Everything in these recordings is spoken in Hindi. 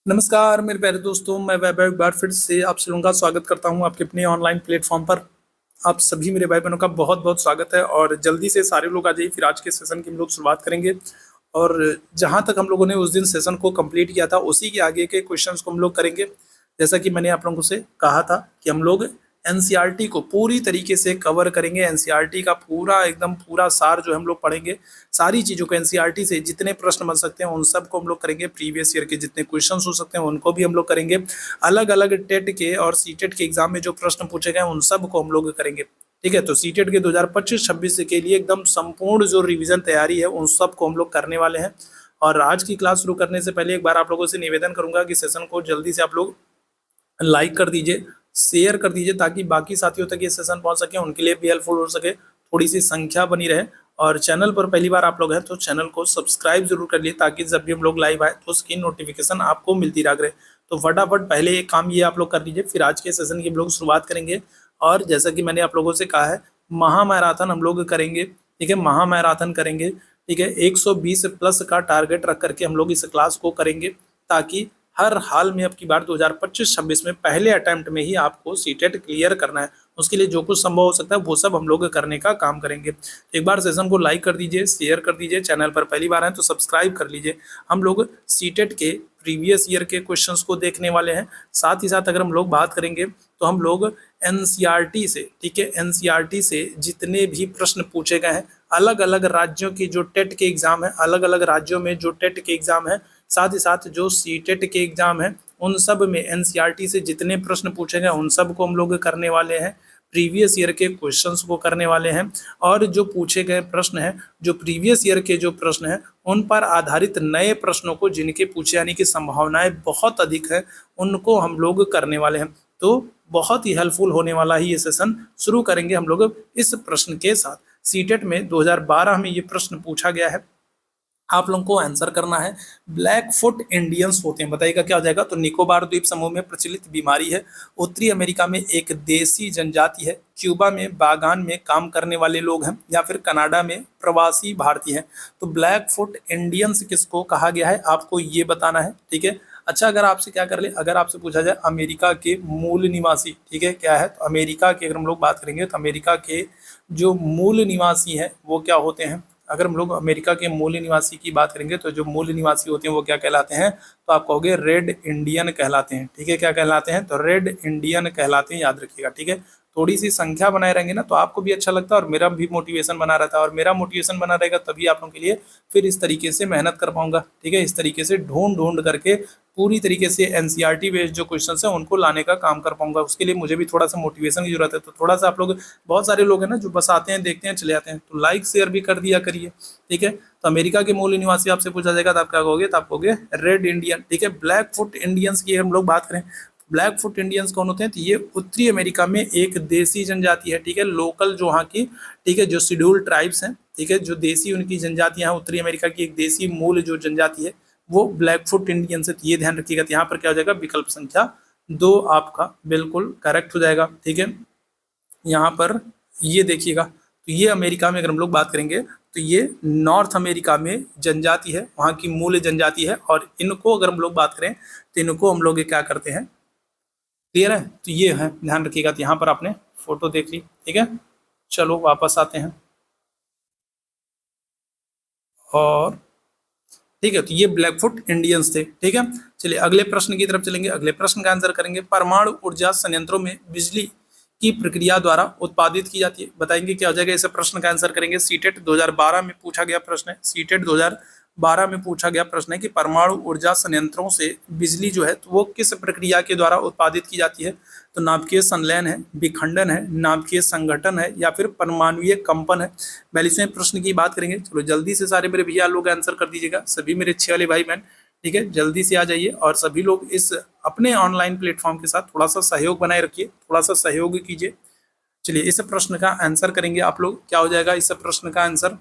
नमस्कार मेरे प्यारे दोस्तों, मैं वैभव एक बार फिर से आप सभी का स्वागत करता हूं आपके अपने ऑनलाइन प्लेटफॉर्म पर। आप सभी मेरे भाई बहनों का बहुत बहुत स्वागत है और जल्दी से सारे लोग आ जाइए। फिर आज के सेशन की हम लोग शुरुआत करेंगे और जहां तक हम लोगों ने उस दिन सेशन को कंप्लीट किया था उसी के आगे के क्वेश्चंस को हम लोग करेंगे। जैसा कि मैंने आप लोगों से कहा था कि हम लोग एनसीईआरटी को पूरी तरीके से कवर करेंगे। एनसीईआरटी का पूरा एकदम पूरा सार जो हम लोग पढ़ेंगे, सारी चीज़ों को एनसीईआरटी से जितने प्रश्न बन सकते हैं उन सब को हम लोग करेंगे। प्रीवियस ईयर के जितने क्वेश्चंस हो सकते हैं उनको भी हम लोग करेंगे। अलग अलग टेट के और सीटेट के एग्जाम में जो प्रश्न पूछे गए उन सब को हम लोग करेंगे। ठीक है, तो सीटेट के 2025-26 के लिए एकदम संपूर्ण जो रिवीजन तैयारी है उन सब को हम लोग करने वाले हैं। और आज की क्लास शुरू करने से पहले एक बार आप लोगों से निवेदन करूंगा कि सेशन को जल्दी से आप लोग लाइक कर दीजिए, शेयर कर दीजिए ताकि बाकी साथियों तक ये सेशन पहुंच सके, उनके लिए भी हेल्पफुल हो सके, थोड़ी सी संख्या बनी रहे। और चैनल पर पहली बार आप लोग हैं तो चैनल को सब्सक्राइब जरूर कर लिए ताकि जब भी हम लोग लाइव आए तो उसकी नोटिफिकेशन आपको मिलती रहा करे। तो फटाफट पहले एक काम ये आप लोग कर लीजिए, फिर आज के सेशन की हम लोग शुरुआत करेंगे। और जैसा कि मैंने आप लोगों से कहा है, महामैराथन हम लोग करेंगे। ठीक है, महामैराथन करेंगे। ठीक है, 120 प्लस का टारगेट रख करके हम लोग इस क्लास को करेंगे ताकि हर हाल में अब की बार 2025-26 में पहले अटेम्प्ट में ही आपको सीटेट क्लियर करना है। उसके लिए जो कुछ संभव हो सकता है वो सब हम लोग करने का काम करेंगे। एक बार सेशन को लाइक कर दीजिए, शेयर कर दीजिए, चैनल पर पहली बार हैं तो सब्सक्राइब कर लीजिए। हम लोग सीटेट के प्रीवियस ईयर के क्वेश्चंस को देखने वाले हैं। साथ ही साथ अगर हम लोग बात करेंगे तो हम लोग एनसीईआरटी से, ठीक है, एनसीईआरटी से जितने भी प्रश्न पूछे गए हैं, अलग अलग राज्यों की जो टेट के एग्जाम है, अलग अलग राज्यों में जो टेट के एग्जाम है, साथ ही साथ जो सीटेट के एग्जाम है, उन सब में एनसीईआरटी से जितने प्रश्न पूछे गए उन सब को हम लोग करने वाले हैं। प्रीवियस ईयर के क्वेश्चंस को करने वाले हैं और जो पूछे गए प्रश्न हैं, जो प्रीवियस ईयर के जो प्रश्न हैं उन पर आधारित नए प्रश्नों को जिनके पूछे जाने की संभावनाएं बहुत अधिक है उनको हम लोग करने वाले हैं। तो बहुत ही हेल्पफुल होने वाला ही ये सेशन शुरू करेंगे हम लोग इस प्रश्न के साथ। सीटेट में 2012 में ये प्रश्न पूछा गया है, आप लोगों को आंसर करना है। ब्लैक फुट इंडियंस होते हैं, बताइएगा क्या हो जाएगा। तो निकोबार द्वीप समूह में प्रचलित बीमारी है, उत्तरी अमेरिका में एक देसी जनजाति है, क्यूबा में बागान में काम करने वाले लोग हैं, या फिर कनाडा में प्रवासी भारतीय हैं। तो ब्लैक फुट इंडियंस किसको कहा गया है आपको ये बताना है। ठीक है, अच्छा, अगर आपसे क्या कर ले, अगर आपसे पूछा जाए अमेरिका के मूल निवासी, ठीक है, क्या है, तो अमेरिका के अगर हम लोग बात करेंगे तो अमेरिका के जो मूल निवासी हैं वो क्या होते हैं। अगर हम लोग अमेरिका के मूल निवासी की बात करेंगे तो जो मूल निवासी होते हैं वो क्या कहलाते हैं, तो आप कहोगे रेड इंडियन कहलाते हैं। ठीक है, क्या कहलाते हैं, तो रेड इंडियन कहलाते हैं, याद रखिएगा। ठीक है, थोड़ी सी संख्या बनाए रहेंगे ना तो आपको भी अच्छा लगता है और मेरा भी मोटिवेशन बना रहता है, और मेरा मोटिवेशन बना रहेगा तभी आप लोगों के लिए फिर इस तरीके से मेहनत कर पाऊंगा। ठीक है, इस तरीके से ढूंढ ढूंढ करके पूरी तरीके से एनसीईआरटी बेस्ड जो क्वेश्चन है उनको लाने का काम कर पाऊंगा। उसके लिए मुझे भी थोड़ा सा मोटिवेशन की जरूरत है। तो थोड़ा सा आप लोग, बहुत सारे लोग हैं ना जो बस आते हैं, देखते हैं, चले जाते हैं, तो लाइक शेयर भी कर दिया करिए। ठीक है, तो अमेरिका के मूल निवासी आपसे पूछा जाएगा तो आप क्या कहोगे, तो आप कहोगे रेड इंडियन। ठीक है, ब्लैक फुट इंडियंस की हम लोग बात करें, ब्लैक फुट इंडियंस कौन होते हैं, तो ये उत्तरी अमेरिका में एक देसी जनजाति है। ठीक है, लोकल जो वहाँ की, ठीक है, जो शेड्यूल्ड ट्राइब्स हैं, ठीक है, जो देसी उनकी जनजातियां हैं, उत्तरी अमेरिका की एक देसी मूल जो जनजाति है वो ब्लैक फुट इंडियन से। ये ध्यान रखिएगा। तो यहाँ पर क्या हो जाएगा, विकल्प संख्या 2 आपका बिल्कुल करेक्ट हो जाएगा। ठीक है, यहाँ पर ये देखिएगा, तो ये अमेरिका में अगर हम लोग बात करेंगे तो ये नॉर्थ अमेरिका में जनजाति है, वहाँ की मूल जनजाति है। और इनको अगर हम लोग बात करें तो इनको हम लोग क्या करते हैं, क्लियर है, तो ये है, ध्यान रखिएगा। तो यहाँ पर आपने फोटो देख ली। ठीक है, चलो वापस आते हैं और ठीक है, तो ये ब्लैकफुट इंडियंस थे। ठीक है, चलिए अगले प्रश्न की तरफ चलेंगे। अगले प्रश्न का आंसर करेंगे, परमाणु ऊर्जा संयंत्रों में बिजली की प्रक्रिया द्वारा उत्पादित की जाती है, बताएंगे क्या हो जाएगा। इस प्रश्न का आंसर करेंगे। सीटेट 2012 में पूछा गया प्रश्न है, सीटेट 2012 में पूछा गया प्रश्न है कि परमाणु ऊर्जा संयंत्रों से बिजली जो है तो वो किस प्रक्रिया के द्वारा उत्पादित की जाती है। तो नाभिकीय संलयन है, विखंडन है, नाभिकीय संगठन है, या फिर परमाणुीय कंपन है। 42वें प्रश्न की बात करेंगे। चलो जल्दी से सारे मेरे भैया लोग आंसर कर दीजिएगा, सभी मेरे अच्छे वाले भाई बहन। ठीक है, जल्दी से आ जाइए और सभी लोग इस अपने ऑनलाइन प्लेटफॉर्म के साथ थोड़ा सा सहयोग बनाए रखिए, थोड़ा सा सहयोग कीजिए। चलिए इस प्रश्न का आंसर करेंगे आप लोग, क्या हो जाएगा इस प्रश्न का आंसर,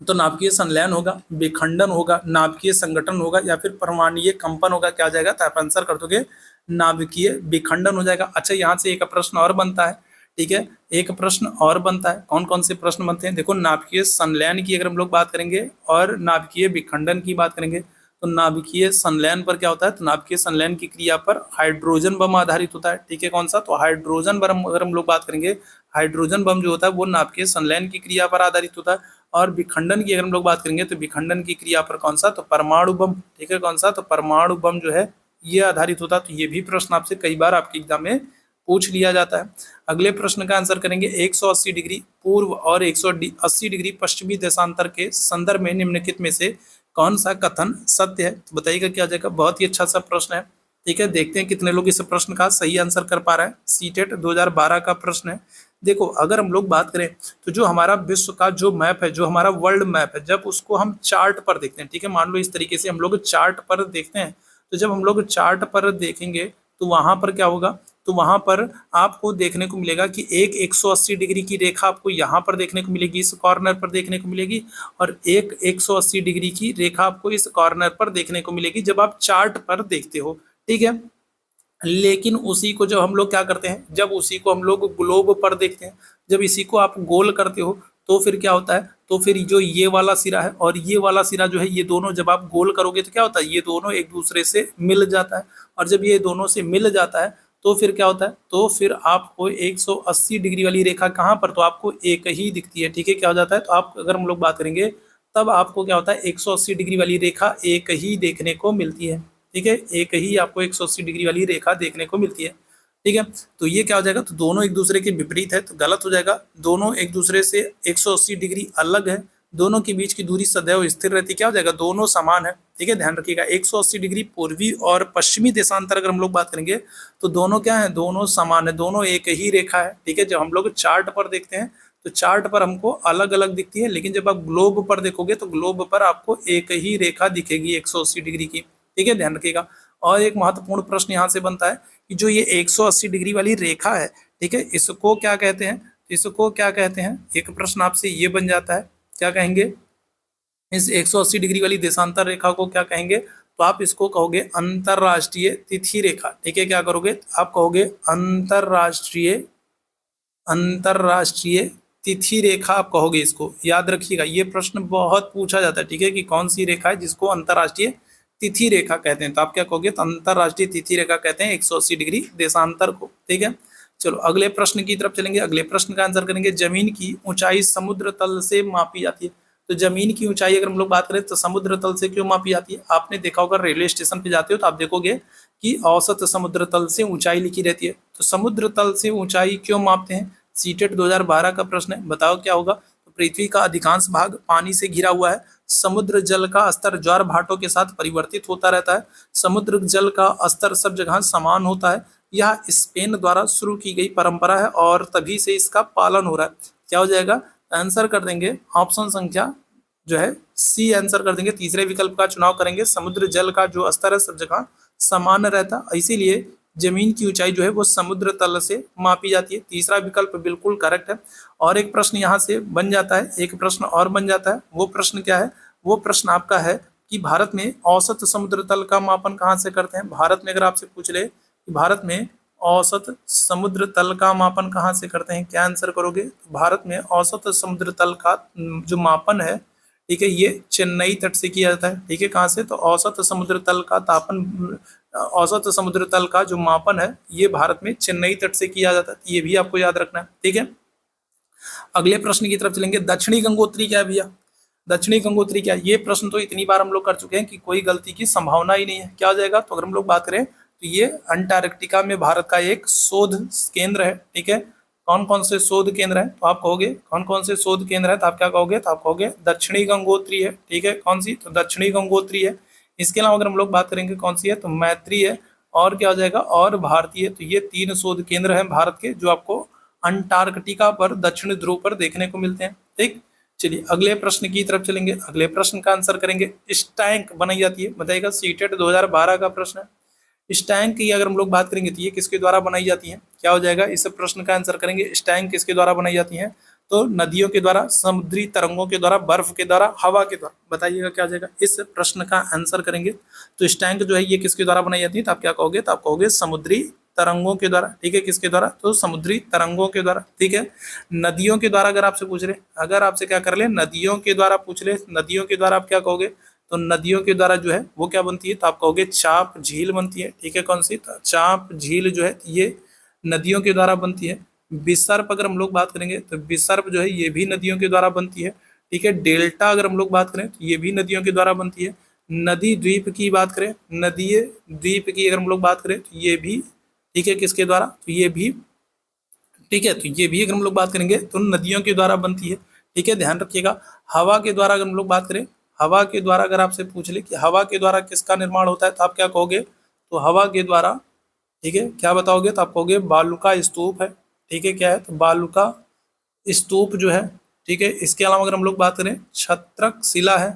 तो नाभिकीय संलयन होगा, विखंडन होगा, नाभिकीय संगठन होगा, या फिर परमाणुीय कंपन होगा। क्या हो जाएगा, तो आप आंसर कर दोगे नाभिकीय विखंडन हो जाएगा। अच्छा, यहाँ से एक प्रश्न और बनता है। ठीक है, एक प्रश्न और बनता है। कौन कौन से प्रश्न बनते हैं, देखो नाभिकीय संलयन की अगर हम लोग बात करेंगे और नाभिकीय विखंडन की बात करेंगे तो नाभिकीय संलयन पर क्या होता है, तो नाभिकीय संलयन की क्रिया पर हाइड्रोजन बम आधारित होता है। ठीक है, कौन सा, तो हाइड्रोजन बम, अगर हम लोग बात करेंगे हाइड्रोजन बम जो होता है वो नाभिकीय संलयन की क्रिया पर आधारित होता है। और विखंडन की अगर हम लोग बात करेंगे तो विखंडन की क्रिया पर कौन सा, तो परमाणु बम। ठीक है, कौन सा, तो परमाणु बम जो है ये आधारित होता है। तो ये भी प्रश्न आपसे कई बार आपके एग्जाम में पूछ लिया जाता है। अगले प्रश्न का आंसर करेंगे 180 डिग्री पूर्व और 180 डिग्री पश्चिमी देशांतर के संदर्भ में निम्नलिखित में से कौन सा कथन सत्य है, तो बताइएगा क्या हो जाएगा। बहुत ही अच्छा सा प्रश्न है। ठीक है, देखते हैं कितने लोग इस प्रश्न का सही आंसर कर पा रहे हैं। सीटेट 2012 का प्रश्न है। देखो, अगर हम लोग बात करें तो जो हमारा विश्व का जो मैप है, जो हमारा वर्ल्ड मैप है, जब उसको हम चार्ट पर देखते हैं, ठीक है, मान लो इस तरीके से हम लोग चार्ट पर देखते हैं, तो जब हम लोग चार्ट पर देखेंगे तो वहां पर क्या होगा, तो वहां पर आपको देखने को मिलेगा कि एक 180 डिग्री की रेखा आपको यहाँ पर देखने को मिलेगी, इस कॉर्नर पर देखने को मिलेगी, और एक 180 डिग्री की रेखा आपको इस कॉर्नर पर देखने को मिलेगी जब आप चार्ट पर देखते हो। ठीक है, लेकिन उसी को जब हम लोग क्या करते हैं, जब उसी को हम लोग ग्लोब पर देखते हैं, जब इसी को आप गोल करते हो तो फिर क्या होता है, तो फिर जो ये वाला सिरा है और ये वाला सिरा जो है, ये दोनों जब आप गोल करोगे तो क्या होता है, ये दोनों एक दूसरे से मिल जाता है। और जब ये दोनों से मिल जाता है तो फिर क्या होता है, तो फिर आपको 180 डिग्री वाली रेखा कहाँ पर, तो आपको एक ही दिखती है। ठीक है, क्या हो जाता है, तो आप अगर हम लोग बात करेंगे तब आपको क्या होता है, 180 डिग्री वाली रेखा एक ही देखने को मिलती है। ठीक है, एक ही आपको 180 डिग्री वाली रेखा देखने को मिलती है। ठीक है, तो ये क्या हो जाएगा, तो दोनों एक दूसरे के विपरीत है, तो गलत हो जाएगा। दोनों एक दूसरे से 180 डिग्री अलग है, दोनों के बीच की दूरी सदैव स्थिर रहती है, क्या हो जाएगा, दोनों समान है। ठीक है, ध्यान रखिएगा, 180 डिग्री पूर्वी और पश्चिमी देशांतर अगर हम लोग बात करेंगे तो दोनों क्या है, दोनों समान है, दोनों एक ही रेखा है। ठीक है, जब हम लोग चार्ट पर देखते हैं तो चार्ट पर हमको अलग अलग दिखती है, लेकिन जब आप ग्लोब पर देखोगे तो ग्लोब पर आपको एक ही रेखा दिखेगी 180 डिग्री की। ठीक है, ध्यान रखिएगा। और एक महत्वपूर्ण प्रश्न यहाँ से बनता है कि जो ये 180 डिग्री वाली रेखा है, ठीक है, इसको क्या कहते हैं, इसको क्या कहते हैं, एक प्रश्न आपसे ये बन जाता है, क्या कहेंगे, इस 180 डिग्री वाली देशांतर रेखा को क्या कहेंगे, तो आप इसको कहोगे अंतरराष्ट्रीय तिथि रेखा। ठीक है, क्या करोगे, आप कहोगे अंतरराष्ट्रीय अंतरराष्ट्रीय तिथि रेखा, आप कहोगे इसको। याद रखिएगा, ये प्रश्न बहुत पूछा जाता है। ठीक है, कि कौन सी रेखा है जिसको अंतरराष्ट्रीय तिथि रेखा कहते हैं, तो आप क्या कहोगे, तो अंतरराष्ट्रीय तिथि रेखा कहते हैं 180 डिग्री देशांतर को। ठीक है, चलो अगले प्रश्न की तरफ चलेंगे। अगले प्रश्न का आंसर करेंगे, जमीन की ऊंचाई समुद्र तल से मापी जाती है। तो जमीन की ऊंचाई अगर हम लोग बात करें तो समुद्र तल से क्यों मापी जाती है, आपने देखा होगा रेलवे स्टेशन पे जाते हो तो आप देखोगे कि औसत समुद्र तल से ऊंचाई लिखी रहती है। तो समुद्र तल से ऊंचाई क्यों मापते हैं, सीटेट 2012 का प्रश्न है, बताओ क्या होगा। तो पृथ्वी का अधिकांश भाग पानी से घिरा हुआ है, समुद्र जल का स्तर ज्वार भाटों के साथ परिवर्तित होता रहता है, समुद्र जल का स्तर सब जगह समान होता है, यह स्पेन द्वारा शुरू की गई परंपरा है और तभी से इसका पालन हो रहा है। क्या हो जाएगा, आंसर कर देंगे ऑप्शन संख्या जो है सी आंसर कर देंगे, तीसरे विकल्प का चुनाव करेंगे। समुद्र जल का जो स्तर है सब जगह समान रहता है, इसीलिए जमीन की ऊंचाई जो है वो समुद्र तल से मापी जाती है। तीसरा विकल्प बिल्कुल करेक्ट है। और एक प्रश्न यहाँ से बन जाता है, एक प्रश्न और बन जाता है। वो प्रश्न क्या है, वो प्रश्न आपका है कि भारत में औसत समुद्र तल का मापन कहाँ से करते हैं। भारत में अगर आपसे पूछ ले कि भारत में औसत समुद्र तल का मापन कहाँ से करते हैं, क्या आंसर करोगे। भारत में औसत समुद्र तल का जो मापन है, ठीक है, ये चेन्नई तट से किया जाता है। ठीक है, कहाँ से, तो औसत समुद्र तल का तापन, औसत समुद्र तल का जो मापन है ये भारत में चेन्नई तट से किया जाता है। ये भी आपको याद रखना है। ठीक है, अगले प्रश्न की तरफ चलेंगे। दक्षिणी गंगोत्री क्या है भैया, दक्षिणी गंगोत्री क्या है, ये प्रश्न तो इतनी बार हम लोग कर चुके हैं कि कोई गलती की संभावना ही नहीं है। क्या हो जाएगा, तो अगर हम लोग बात करें तो ये अंटार्कटिका में भारत का एक शोध केंद्र है। ठीक है, कौन कौन से शोध केंद्र है, तो आप कहोगे कौन कौन से शोध केंद्र है, तो आप क्या कहोगे, तो आप कहोगे दक्षिणी गंगोत्री है। ठीक है, कौन सी, तो दक्षिणी गंगोत्री है। इसके अलावा अगर हम लोग बात करेंगे कौन सी है, तो मैत्री है, और क्या हो जाएगा, और भारतीय। तो ये 3 शोध केंद्र हैं भारत के जो आपको अंटार्कटिका पर, दक्षिण ध्रुव पर देखने को मिलते हैं। ठीक, चलिए अगले प्रश्न की तरफ चलेंगे। अगले प्रश्न का आंसर करेंगे, स्टैंक बनाई जाती है, बताइएगा। सीटेट 2012 का प्रश्न है। स्टैंक की अगर हम लोग बात करेंगे तो ये किसके द्वारा बनाई जाती है, क्या हो जाएगा, इस प्रश्न का आंसर करेंगे। स्टैंक किसके द्वारा बनाई जाती है, तो नदियों के द्वारा, समुद्री तरंगों के द्वारा, बर्फ के द्वारा, हवा के द्वारा। बताइएगा क्या हो जाएगा, इस प्रश्न का आंसर करेंगे। तो स्टैंक जो है ये किसके द्वारा बनाई जाती है, तो आप क्या कहोगे, तो आप कहोगे समुद्री तरंगों के द्वारा। ठीक है, किसके द्वारा, तो समुद्री तरंगों के द्वारा। ठीक है, नदियों के द्वारा अगर आपसे पूछ रहे, अगर आपसे क्या कर ले, नदियों के द्वारा पूछ ले, नदियों के द्वारा आप क्या कहोगे, तो नदियों के द्वारा जो है वो क्या बनती है, तो आप कहोगे चाप झील बनती है। ठीक है, कौन सी, तो चाप झील जो है ये नदियों के द्वारा बनती है। विसर्प अगर हम लोग बात करेंगे तो विसर्प जो है ये भी नदियों के द्वारा बनती है। ठीक है, डेल्टा अगर हम लोग बात करें तो ये भी नदियों के द्वारा बनती है। नदी द्वीप की बात करें, नदी द्वीप की अगर हम लोग बात करें तो ये भी, ठीक है, किसके द्वारा, तो ये भी, ठीक है, तो ये भी अगर हम लोग बात करेंगे तो नदियों के द्वारा बनती है। ठीक है, ध्यान रखिएगा। हवा के द्वारा अगर हम लोग बात करें, हवा के द्वारा अगर आपसे पूछ ले कि हवा के द्वारा किसका निर्माण होता है, तो आप क्या कहोगे, तो हवा के द्वारा, ठीक है, क्या बताओगे, तो आप कहोगे बालुका स्तूप है। ठीक है, क्या है, तो बालुका स्तूप जो है। ठीक है, इसके अलावा अगर हम लोग बात करें छत्रक शिला है।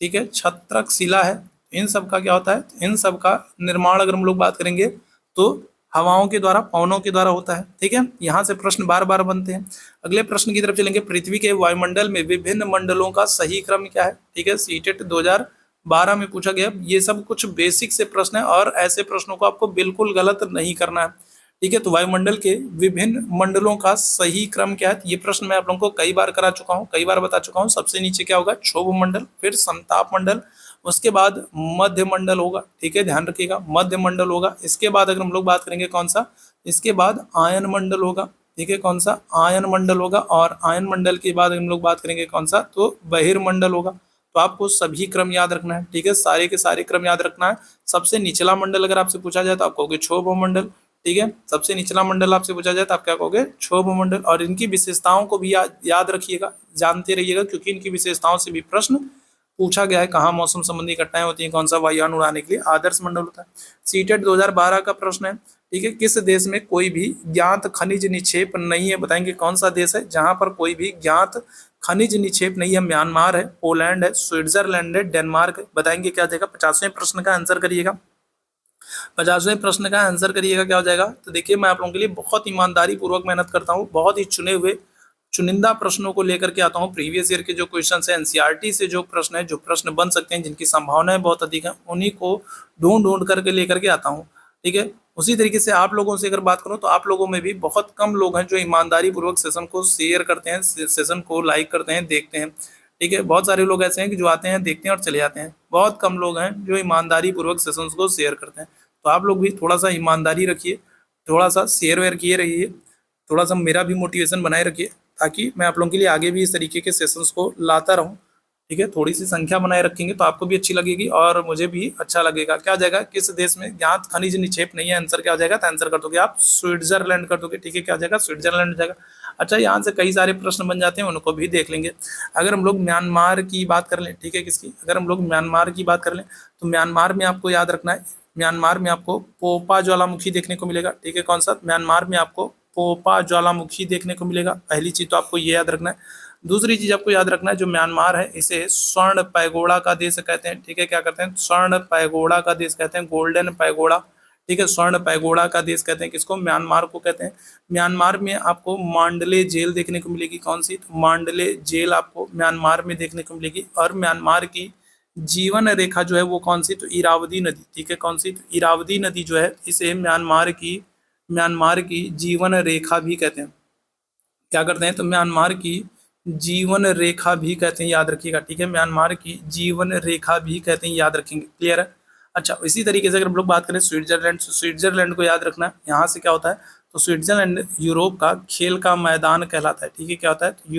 ठीक है, छत्रक शिला है। इन सब का क्या होता है, इन सब का निर्माण अगर हम लोग बात करेंगे तो हवाओं के द्वारा, पवनों के द्वारा होता है। ठीक है, यहाँ से प्रश्न बार बार बनते हैं। अगले प्रश्न की तरफ चलेंगे। पृथ्वी के वायुमंडल में विभिन्न मंडलों का सही क्रम क्या है। ठीक है, सीटेट 2012 में पूछा गया। ये सब कुछ बेसिक से प्रश्न है और ऐसे प्रश्नों को आपको बिल्कुल गलत नहीं करना है। ठीक है, तो वायुमंडल के विभिन्न मंडलों का सही क्रम क्या है, ये प्रश्न मैं आप लोगों को कई बार करा चुका हूँ, कई बार बता चुका हूँ। सबसे नीचे क्या होगा, क्षोभ मंडल, फिर समताप मंडल, उसके बाद मध्य मंडल होगा। ठीक है, ध्यान रखिएगा, मध्य मंडल होगा। इसके बाद अगर हम लोग बात करेंगे कौन सा, इसके बाद आयन मंडल होगा। ठीक है, कौन सा, आयन मंडल होगा। और आयन मंडल के बाद हम लोग बात करेंगे कौन सा, तो बहिर्मंडल होगा। तो आपको सभी क्रम याद रखना है। ठीक है, सारे के सारे क्रम याद रखना है। सबसे निचला मंडल अगर आपसे पूछा जाए तो आप कहोगे क्षोभ मंडल। ठीक है, सबसे निचला मंडल आपसे पूछा जाए तो आप क्या कहोगे, क्षोभ मंडल। और इनकी विशेषताओं को भी याद रखिएगा, जानते रहिएगा, क्योंकि इनकी विशेषताओं से भी प्रश्न पूछा गया है। कहाँ मौसम संबंधी घटनाएं होती हैं, कौन सा वायुयान उड़ाने के लिए आदर्श मंडल होता है। सीटेट 2012 का प्रश्न है। ठीक है, किस देश में कोई भी ज्ञात खनिज निक्षेप नहीं है, बताएंगे कौन सा देश है जहां पर कोई भी ज्ञात खनिज निक्षेप नहीं है। म्यांमार है, पोलैंड है, स्विट्जरलैंड है, डेनमार्क है। बताएंगे क्या हो जाएगा, 50वें प्रश्न का आंसर करिएगा। 50वें प्रश्न का आंसर करिएगा, क्या हो जाएगा, तो देखिए मैं आप लोगों के लिए बहुत ईमानदारी पूर्वक मेहनत करता हूँ, बहुत ही चुने हुए चुनिंदा प्रश्नों को लेकर के आता हूँ। प्रीवियस ईयर के जो क्वेश्चन है, एनसीईआरटी से जो प्रश्न है, जो प्रश्न बन सकते हैं, जिनकी संभावनाएं बहुत अधिक है, उन्हीं को ढूंढ ढूंढ करके लेकर के आता हूँ। ठीक है, उसी तरीके से आप लोगों से अगर बात करूं तो आप लोगों में भी बहुत कम लोग हैं जो ईमानदारी पूर्वक सेशन को शेयर करते हैं, सेशन को लाइक करते हैं, देखते हैं। ठीक है, बहुत सारे लोग ऐसे हैं कि जो आते हैं, देखते हैं और चले जाते हैं। बहुत कम लोग हैं जो ईमानदारी पूर्वक सेशंस को शेयर करते हैं। तो आप लोग भी थोड़ा सा ईमानदारी रखिए, थोड़ा सा शेयर वेयर किए रहिए, थोड़ा सा मेरा भी मोटिवेशन बनाए रखिए, ताकि मैं आप लोगों के लिए आगे भी इस तरीके के सेशंस को लाता रहूं। ठीक है, थोड़ी सी संख्या बनाए रखेंगे तो आपको भी अच्छी लगेगी और मुझे भी अच्छा लगेगा। क्या हो जाएगा, किस देश में ज्ञात खनिज निक्षेप नहीं है, आंसर क्या हो जाएगा, तो आंसर कर दोगे आप स्विट्जरलैंड कर दोगे। ठीक है, क्या हो जाएगा, स्विट्जरलैंड हो जाएगा। अच्छा, यहाँ से कई सारे प्रश्न बन जाते हैं, उनको भी देख लेंगे। अगर हम लोग म्यांमार की बात कर लें, ठीक है, किसकी, अगर हम लोग म्यांमार की बात कर लें तो म्यांमार में आपको याद रखना है, म्यांमार में आपको पोपा ज्वालामुखी देखने को मिलेगा। ठीक है, कौन सा, म्यांमार में आपको पोपा ज्वालामुखी देखने को मिलेगा। पहली चीज तो आपको ये याद रखना है। दूसरी चीज आपको याद रखना है, जो म्यांमार है इसे स्वर्ण पैगोडा का देश कहते हैं। ठीक है, क्या कहते हैं, स्वर्ण पैगोडा का देश कहते हैं, गोल्डन पैगोडा। ठीक है, स्वर्ण पैगोडा का देश कहते हैं किसको, म्यांमार को कहते हैं। म्यांमार में आपको मांडले जेल देखने को मिलेगी। कौन सी, तो मांडले जेल आपको म्यांमार में देखने को मिलेगी। और म्यांमार की जीवन रेखा जो है वो कौन सी, तो इरावदी नदी। ठीक है, कौन सी, तो इरावदी नदी जो है इसे म्यांमार की जीवन रेखा भी कहते हैं। क्या करते हैं, तो म्यांमार की जीवन रेखा भी कहते हैं, याद रखिएगा। ठीक है, म्यांमार की जीवन रेखा भी कहते हैं, याद रखेंगे, क्लियर है। अच्छा, इसी तरीके से अगर हम लोग बात करें स्विट्जरलैंड, स्विट्जरलैंड को याद रखना है। यहाँ से क्या होता है, तो स्विट्जरलैंड यूरोप का खेल का मैदान कहलाता है। ठीक है, क्या होता है, तो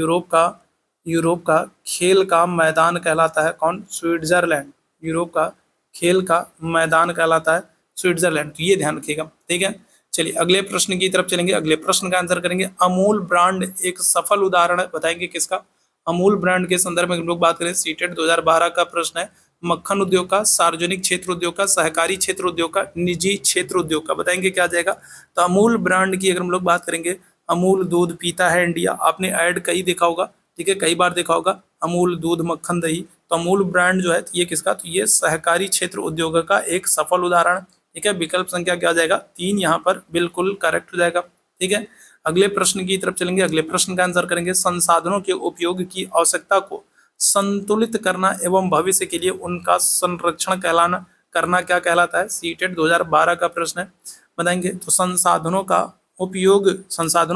यूरोप का खेल का मैदान कहलाता है। कौन, स्विट्जरलैंड, यूरोप का खेल का मैदान कहलाता है स्विट्जरलैंड। तो ये ध्यान रखिएगा। ठीक है, चलिए अगले प्रश्न की तरफ चलेंगे। अगले प्रश्न का आंसर करेंगे। अमूल ब्रांड एक सफल उदाहरण है, बताएंगे किसका। अमूल ब्रांड के संदर्भ में हम लोग बात करें, सीटेट 2012 का प्रश्न है। मक्खन उद्योग का, सार्वजनिक क्षेत्र उद्योग का, सहकारी क्षेत्र उद्योग का, निजी क्षेत्र उद्योग का, बताएंगे क्या जाएगा। तो अमूल ब्रांड की अगर हम लोग बात करेंगे, अमूल दूध पीता है इंडिया, आपने ऐड कई देखा होगा। ठीक है, कई बार देखा होगा, अमूल दूध मक्खन दही। तो अमूल ब्रांड जो है ये किसका, तो ये सहकारी क्षेत्र उद्योग का एक सफल उदाहरण। ठीक है, विकल्प संख्या क्या हो जाएगा, 3 यहाँ पर बिल्कुल करेक्ट हो जाएगा। ठीक है, अगले प्रश्न की तरफ चलेंगे। अगले प्रश्न का आंसर करेंगे। संसाधनों के उपयोग की आवश्यकता को संतुलित करना एवं भविष्य के लिए उनका संरक्षण करना क्या कहलाता है। सीटेट 2012 का प्रश्न है, बताएंगे। तो संसाधनों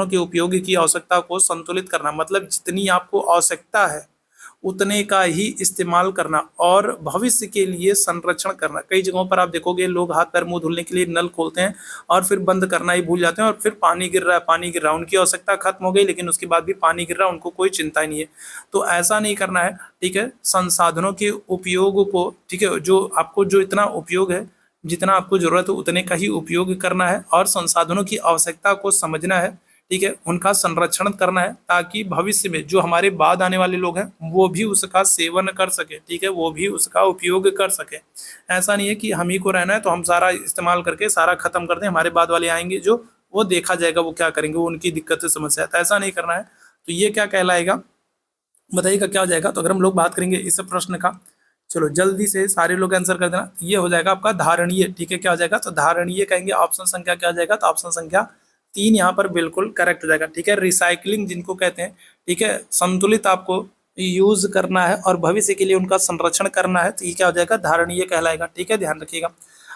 के उपयोग की आवश्यकता को संतुलित करना, मतलब जितनी आपको आवश्यकता है उतने का ही इस्तेमाल करना और भविष्य के लिए संरक्षण करना। कई जगहों पर आप देखोगे लोग हाथ पैर मुंह धुलने के लिए नल खोलते हैं और फिर बंद करना ही भूल जाते हैं और फिर पानी गिर रहा है, पानी गिर रहा है, उनकी आवश्यकता खत्म हो गई लेकिन उसके बाद भी पानी गिर रहा है, उनको कोई चिंता ही नहीं है। तो ऐसा नहीं करना है, ठीक है। संसाधनों के उपयोग को, ठीक है, जो आपको जो इतना उपयोग है, जितना आपको जरूरत है उतने का ही उपयोग करना है और संसाधनों की आवश्यकता को समझना है, ठीक है, उनका संरक्षण करना है ताकि भविष्य में जो हमारे बाद आने वाले लोग हैं वो भी उसका सेवन कर सके, ठीक है, वो भी उसका उपयोग कर सके। ऐसा नहीं है कि हम ही को रहना है तो हम सारा इस्तेमाल करके सारा खत्म कर दें, हमारे बाद वाले आएंगे जो वो देखा जाएगा वो क्या करेंगे, वो उनकी दिक्कत समस्या है, तो ऐसा नहीं करना है। तो ये क्या कहलाएगा, बताइएगा क्या हो जाएगा। तो अगर हम लोग बात करेंगे इस प्रश्न का, चलो जल्दी से सारे लोग आंसर कर देना। ये हो जाएगा आपका धारणीय, ठीक है, क्या हो जाएगा, तो धारणीय कहेंगे। ऑप्शन संख्या क्या हो जाएगा, तो ऑप्शन संख्या 3 यहाँ पर बिल्कुल करेक्ट हो जाएगा, ठीक है। रिसाइकलिंग जिनको कहते हैं, ठीक है, संतुलित आपको यूज करना है और भविष्य के लिए उनका संरक्षण करना है, तो ये क्या हो जाएगा, धारणीय कहलाएगा, ठीक है, ध्यान रखिएगा।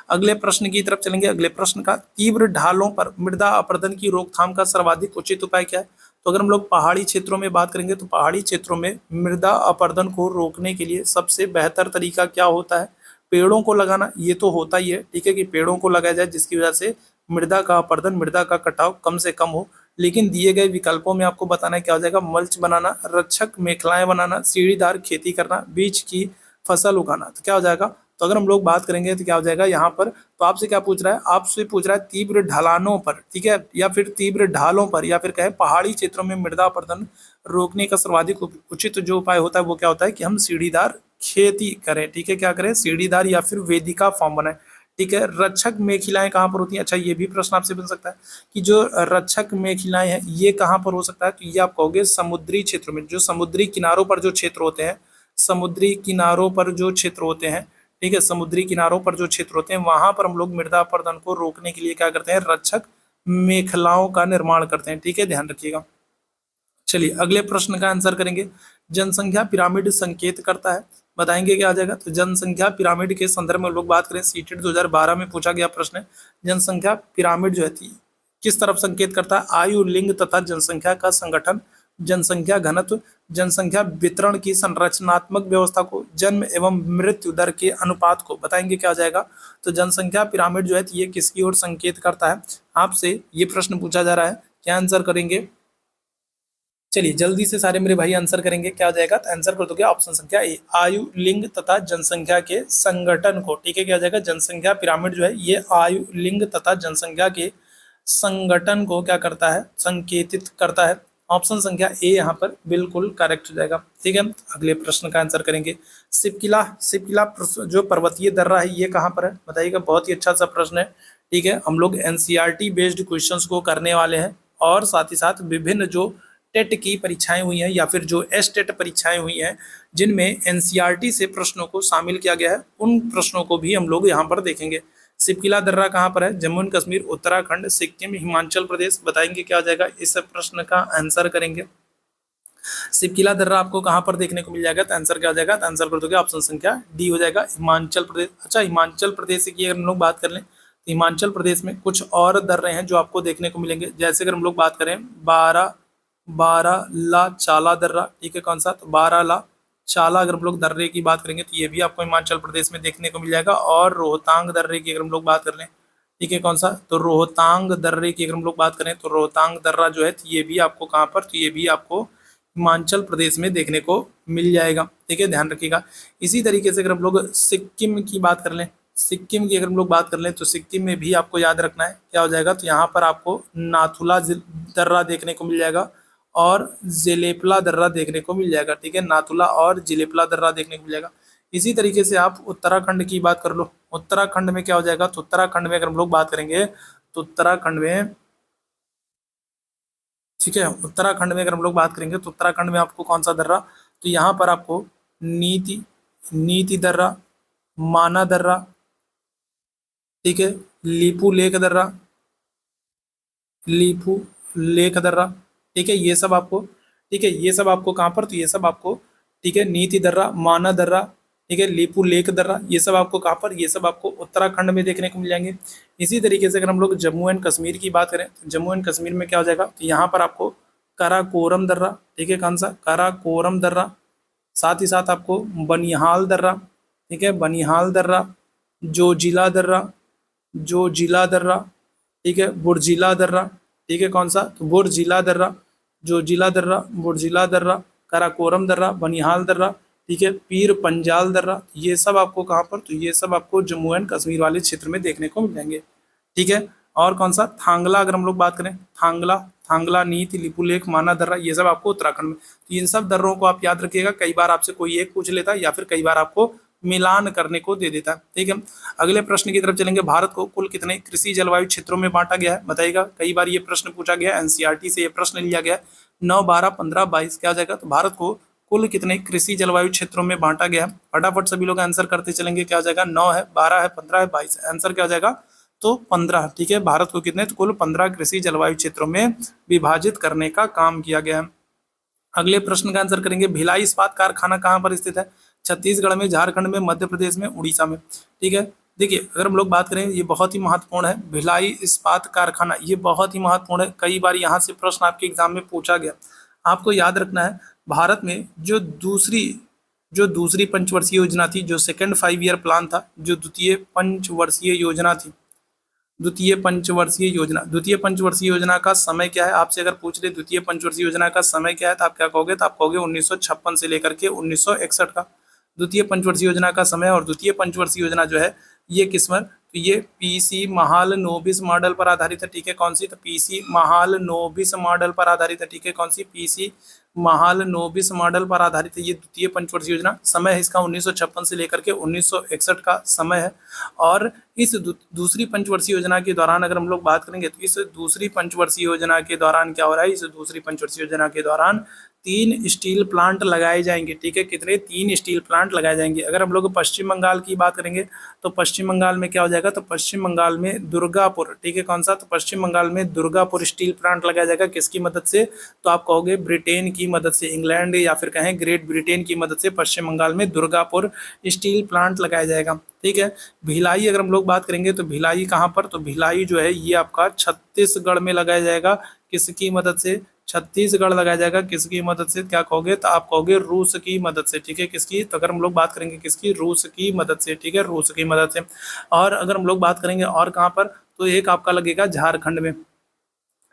अगले प्रश्न की तरफ चलेंगे। अगले प्रश्न का, तीव्र ढालों पर मृदा अपरदन की रोकथाम का सर्वाधिक उचित उपाय क्या है। तो अगर हम लोग पहाड़ी क्षेत्रों में बात करेंगे तो पहाड़ी क्षेत्रों में मृदा अपरदन को रोकने के लिए सबसे बेहतर तरीका क्या होता है, पेड़ों को लगाना। ये तो होता ही है, ठीक है, कि पेड़ों को लगाया जाए जिसकी वजह से मृदा का अपरदन, मृदा का कटाव कम से कम हो। लेकिन दिए गए विकल्पों में आपको बताना है क्या हो जाएगा, मल्च बनाना, रक्षक मेखलाएं बनाना, सीढ़ीदार खेती करना, बीज की फसल उगाना। तो क्या हो जाएगा, तो अगर हम लोग बात करेंगे तो क्या हो जाएगा यहाँ पर, तो आपसे क्या पूछ रहा है, आपसे पूछ रहा है तीव्र ढलानों पर, ठीक है, या फिर तीव्र ढालों पर, या फिर कहे पहाड़ी क्षेत्रों में मृदा अपरदन रोकने का सर्वाधिक उचित जो उपाय होता है वो क्या होता है कि हम सीढ़ीदार खेती करें, ठीक है, क्या करें, सीढ़ीदार या फिर वेदिका फॉर्म बनाए, ठीक है। रक्षक मेखलाएं कहाँ पर होती हैं, अच्छा ये भी प्रश्न आपसे बन सकता है कि जो रक्षक मेखलाएं हैं ये कहाँ पर हो सकता है, तो ये आप कहोगे समुद्री क्षेत्रों में, जो समुद्री किनारों पर जो क्षेत्र होते हैं, समुद्री किनारों पर जो क्षेत्र होते हैं, ठीक है, समुद्री किनारों पर जो क्षेत्र होते हैं वहां पर हम लोग मृदा अपरदन को रोकने के लिए क्या करते हैं, रक्षक मेखलाओं का निर्माण करते हैं, ठीक है, ध्यान रखिएगा। चलिए अगले प्रश्न का आंसर करेंगे। जनसंख्या पिरामिड संकेत करता है, बताएंगे क्या आ जाएगा, तो जनसंख्या पिरामिड के संदर्भ में लोग बात करें, सीटेट 2012 में पूछा गया प्रश्न है। जनसंख्या पिरामिड जो है किस तरफ संकेत करता है, आयु, लिंग तथा जनसंख्या का संगठन, जनसंख्या घनत्व, जनसंख्या वितरण की संरचनात्मक व्यवस्था को, जन्म एवं मृत्यु दर के अनुपात को, बताएंगे क्या आ जाएगा। तो जनसंख्या पिरामिड जो है ये किसकी ओर संकेत करता है, आपसे ये प्रश्न पूछा जा रहा है, क्या आंसर करेंगे। चलिए जल्दी से सारे मेरे भाई आंसर करेंगे, क्या आ जाएगा, तो आंसर कर दोगे ऑप्शन संख्या ए, आयु, लिंग तथा जनसंख्या के संगठन को, ठीक है, क्या आ जाएगा, जनसंख्या पिरामिड जो है ये आयु, लिंग तथा जनसंख्या के संगठन को क्या करता है, संकेतित करता है। ऑप्शन संख्या ए यहाँ पर बिल्कुल करेक्ट हो जाएगा, ठीक है। अगले प्रश्न का आंसर करेंगे। सिपकिला, सिपकिला जो पर्वतीय दर्रा है ये कहाँ पर है, बताइएगा, बहुत ही अच्छा सा प्रश्न है, ठीक है। हम लोग एनसीईआरटी बेस्ड क्वेश्चंस को करने वाले हैं और साथ ही साथ विभिन्न जो टेट की परीक्षाएं हुई हैं या फिर जो एस टेट परीक्षाएं हुई हैं जिनमें एनसीईआरटी से प्रश्नों को शामिल किया गया है उन प्रश्नों को भी हम लोग यहाँ पर देखेंगे। सिपकिला दर्रा कहाँ पर है, जम्मू एंड कश्मीर, उत्तराखंड, सिक्किम, हिमाचल प्रदेश, बताएंगे क्या आ जाएगा, इस प्रश्न का आंसर करेंगे। सिपकिला दर्रा आपको कहाँ पर देखने को मिल जाएगा, तो आंसर क्या हो जाएगा, तो आंसर कर दोगे ऑप्शन संख्या डी हो जाएगा, हिमाचल प्रदेश। अच्छा हिमाचल प्रदेश की अगर हम लोग बात कर लें तो हिमाचल प्रदेश में कुछ और दर्रे हैं जो आपको देखने को मिलेंगे, जैसे अगर हम लोग बात करें बाराला चाला दर्रा, ठीक है, कौन सा, तो बाराला चाला अगर हम लोग दर्रे की बात करेंगे तो ये भी आपको हिमाचल प्रदेश में देखने को मिल जाएगा। और रोहतांग दर्रे की अगर हम लोग बात कर लें, ठीक है, कौन सा, तो रोहतांग दर्रे की अगर हम लोग बात करें तो रोहतांग दर्रा जो है तो ये भी आपको कहाँ पर, तो ये भी आपको हिमाचल प्रदेश में देखने को मिल जाएगा, ठीक है, ध्यान रखिएगा। इसी तरीके से अगर हम लोग सिक्किम की बात कर लें, सिक्किम की अगर हम लोग बात कर लें तो सिक्किम में भी आपको याद रखना है क्या हो जाएगा, तो यहाँ पर आपको नाथुला दर्रा देखने को मिल जाएगा और जेलेपला दर्रा देखने को मिल जाएगा, ठीक है, नाथुला और जेलेपला दर्रा देखने को मिल जाएगा। इसी तरीके से आप उत्तराखंड की बात कर लो, उत्तराखंड में क्या हो जाएगा, तो उत्तराखंड में अगर हम लोग बात करेंगे तो उत्तराखंड में, ठीक है, उत्तराखंड में अगर हम लोग बात करेंगे तो उत्तराखंड में आपको कौन सा दर्रा, तो यहाँ पर आपको नीति नीति दर्रा, माना दर्रा, ठीक है, लीपू लेक दर्रा, लीपू लेक दर्रा, ठीक है, ये सब आपको, ठीक है, ये सब आपको कहाँ पर, तो ये सब आपको, ठीक है, नीति दर्रा, माना दर्रा, ठीक है, लीपू लेक दर्रा, ये सब आपको कहाँ पर, ये सब आपको उत्तराखंड में देखने को मिल जाएंगे। इसी तरीके से अगर हम लोग जम्मू एंड कश्मीर की बात करें तो जम्मू एंड कश्मीर में क्या हो जाएगा, तो यहाँ पर आपको काराकोरम दर्रा, ठीक है, कौन सा, काराकोरम दर्रा, साथ ही साथ आपको बनिहाल दर्रा, ठीक है, बनिहाल दर्रा, जोजिला दर्रा, जोजिला दर्रा, ठीक है, बुर्जिला दर्रा, ठीक है, कौन सा, तो बुर्जिला दर्रा, जोजिला दर्रा, बुर्जिला दर्रा, काराकोरम दर्रा, बनिहाल दर्रा, ठीक है, पीर पंजाल दर्रा, ये सब आपको कहाँ पर, तो ये सब आपको जम्मू एंड कश्मीर वाले क्षेत्र में देखने को मिल जाएंगे, ठीक है। और कौन सा, थांगला, अगर हम लोग बात करें, थांगला, थांगला नीति, लिपुलेख, माना दर्रा, ये सब आपको उत्तराखंड में। तो इन सब दर्रों को आप याद रखिएगा, कई बार आपसे कोई एक पूछ लेता है या फिर कई बार आपको मिलान करने को दे देता है, ठीक है। अगले प्रश्न की तरफ चलेंगे, भारत को कुल कितने कृषि जलवायु क्षेत्रों में बांटा गया है, बताइएगा। कई बार ये प्रश्न पूछा गया, एनसीईआरटी से ये प्रश्न लिया गया, 9, 12, 15, 22, क्या हो जाएगा, तो भारत को कुल कितने कृषि जलवायु क्षेत्रों में बांटा गया है। फटाफट सभी लोग आंसर करते चलेंगे, क्या हो जाएगा, 9 है, 12 है, 15 है, 22 है, आंसर क्या हो जाएगा, तो 15, ठीक है। भारत को कितने, तो कुल 15 कृषि जलवायु क्षेत्रों में विभाजित करने का काम किया गया है। अगले प्रश्न का आंसर करेंगे, भिलाई इस्पात कारखाना कहाँ पर स्थित है, छत्तीसगढ़ में, झारखंड में, मध्य प्रदेश में, उड़ीसा में, ठीक है। देखिए, अगर हम लोग बात करें, ये बहुत ही महत्वपूर्ण है, भिलाई इस्पात कारखाना, ये बहुत ही महत्वपूर्ण है, कई बार यहाँ से प्रश्न आपके एग्जाम में पूछा गया। आपको याद रखना है, भारत में जो दूसरी पंचवर्षीय योजना थी, जो सेकंड 5 ईयर प्लान था, जो द्वितीय पंचवर्षीय योजना थी, द्वितीय पंचवर्षीय योजना का समय क्या है, आपसे अगर पूछ ले द्वितीय पंचवर्षीय योजना का समय क्या है, तो आप क्या कहोगे, तो आप कहोगे 1956 से लेकर के 1961 का द्वितीय पंचवर्षीय योजना का समय। और द्वितीय पंचवर्षीय योजना जो है ये किस पर, तो ये पीसी महालनोबिस मॉडल पर आधारित है, ठीक है, कौन सी, तो पीसी महालनोबिस मॉडल पर आधारित है, ठीक है, कौन सी, पीसी महालनोबिस मॉडल पर आधारित है, ये द्वितीय पंचवर्षीय योजना। समय है इसका 1956 से लेकर के 1961 का समय है। और इस दूसरी पंचवर्षीय योजना के दौरान अगर हम लोग बात करेंगे, तो इस दूसरी पंचवर्षीय योजना के दौरान क्या हो रहा है, इस दूसरी पंचवर्षीय योजना के दौरान 3 स्टील प्लांट लगाए जाएंगे, ठीक है, कितने, 3 स्टील प्लांट लगाए जाएंगे। अगर हम लोग पश्चिम बंगाल की बात करेंगे, तो पश्चिम बंगाल में क्या हो जाएगा, तो पश्चिम बंगाल में दुर्गापुर, ठीक है, कौन सा, तो पश्चिम बंगाल में दुर्गापुर स्टील प्लांट लगाया जाएगा, किसकी मदद से, तो आप कहोगे ब्रिटेन की मदद से, इंग्लैंड या फिर कहें ग्रेट ब्रिटेन की मदद से पश्चिम बंगाल में दुर्गापुर स्टील प्लांट लगाया जाएगा, ठीक है। भिलाई अगर हम लोग बात करेंगे, तो भिलाई कहाँ पर, तो भिलाई जो है ये आपका छत्तीसगढ़ में लगाया जाएगा, किसकी मदद से, छत्तीसगढ़ लगाया जाएगा, किसकी मदद से, क्या कहोगे, तो आप कहोगे रूस की मदद से, ठीक है, किसकी, तो अगर हम लोग बात करेंगे किसकी, रूस की मदद से, ठीक है, रूस की मदद से। और अगर हम लोग बात करेंगे और कहाँ पर, तो एक आपका लगेगा झारखंड में,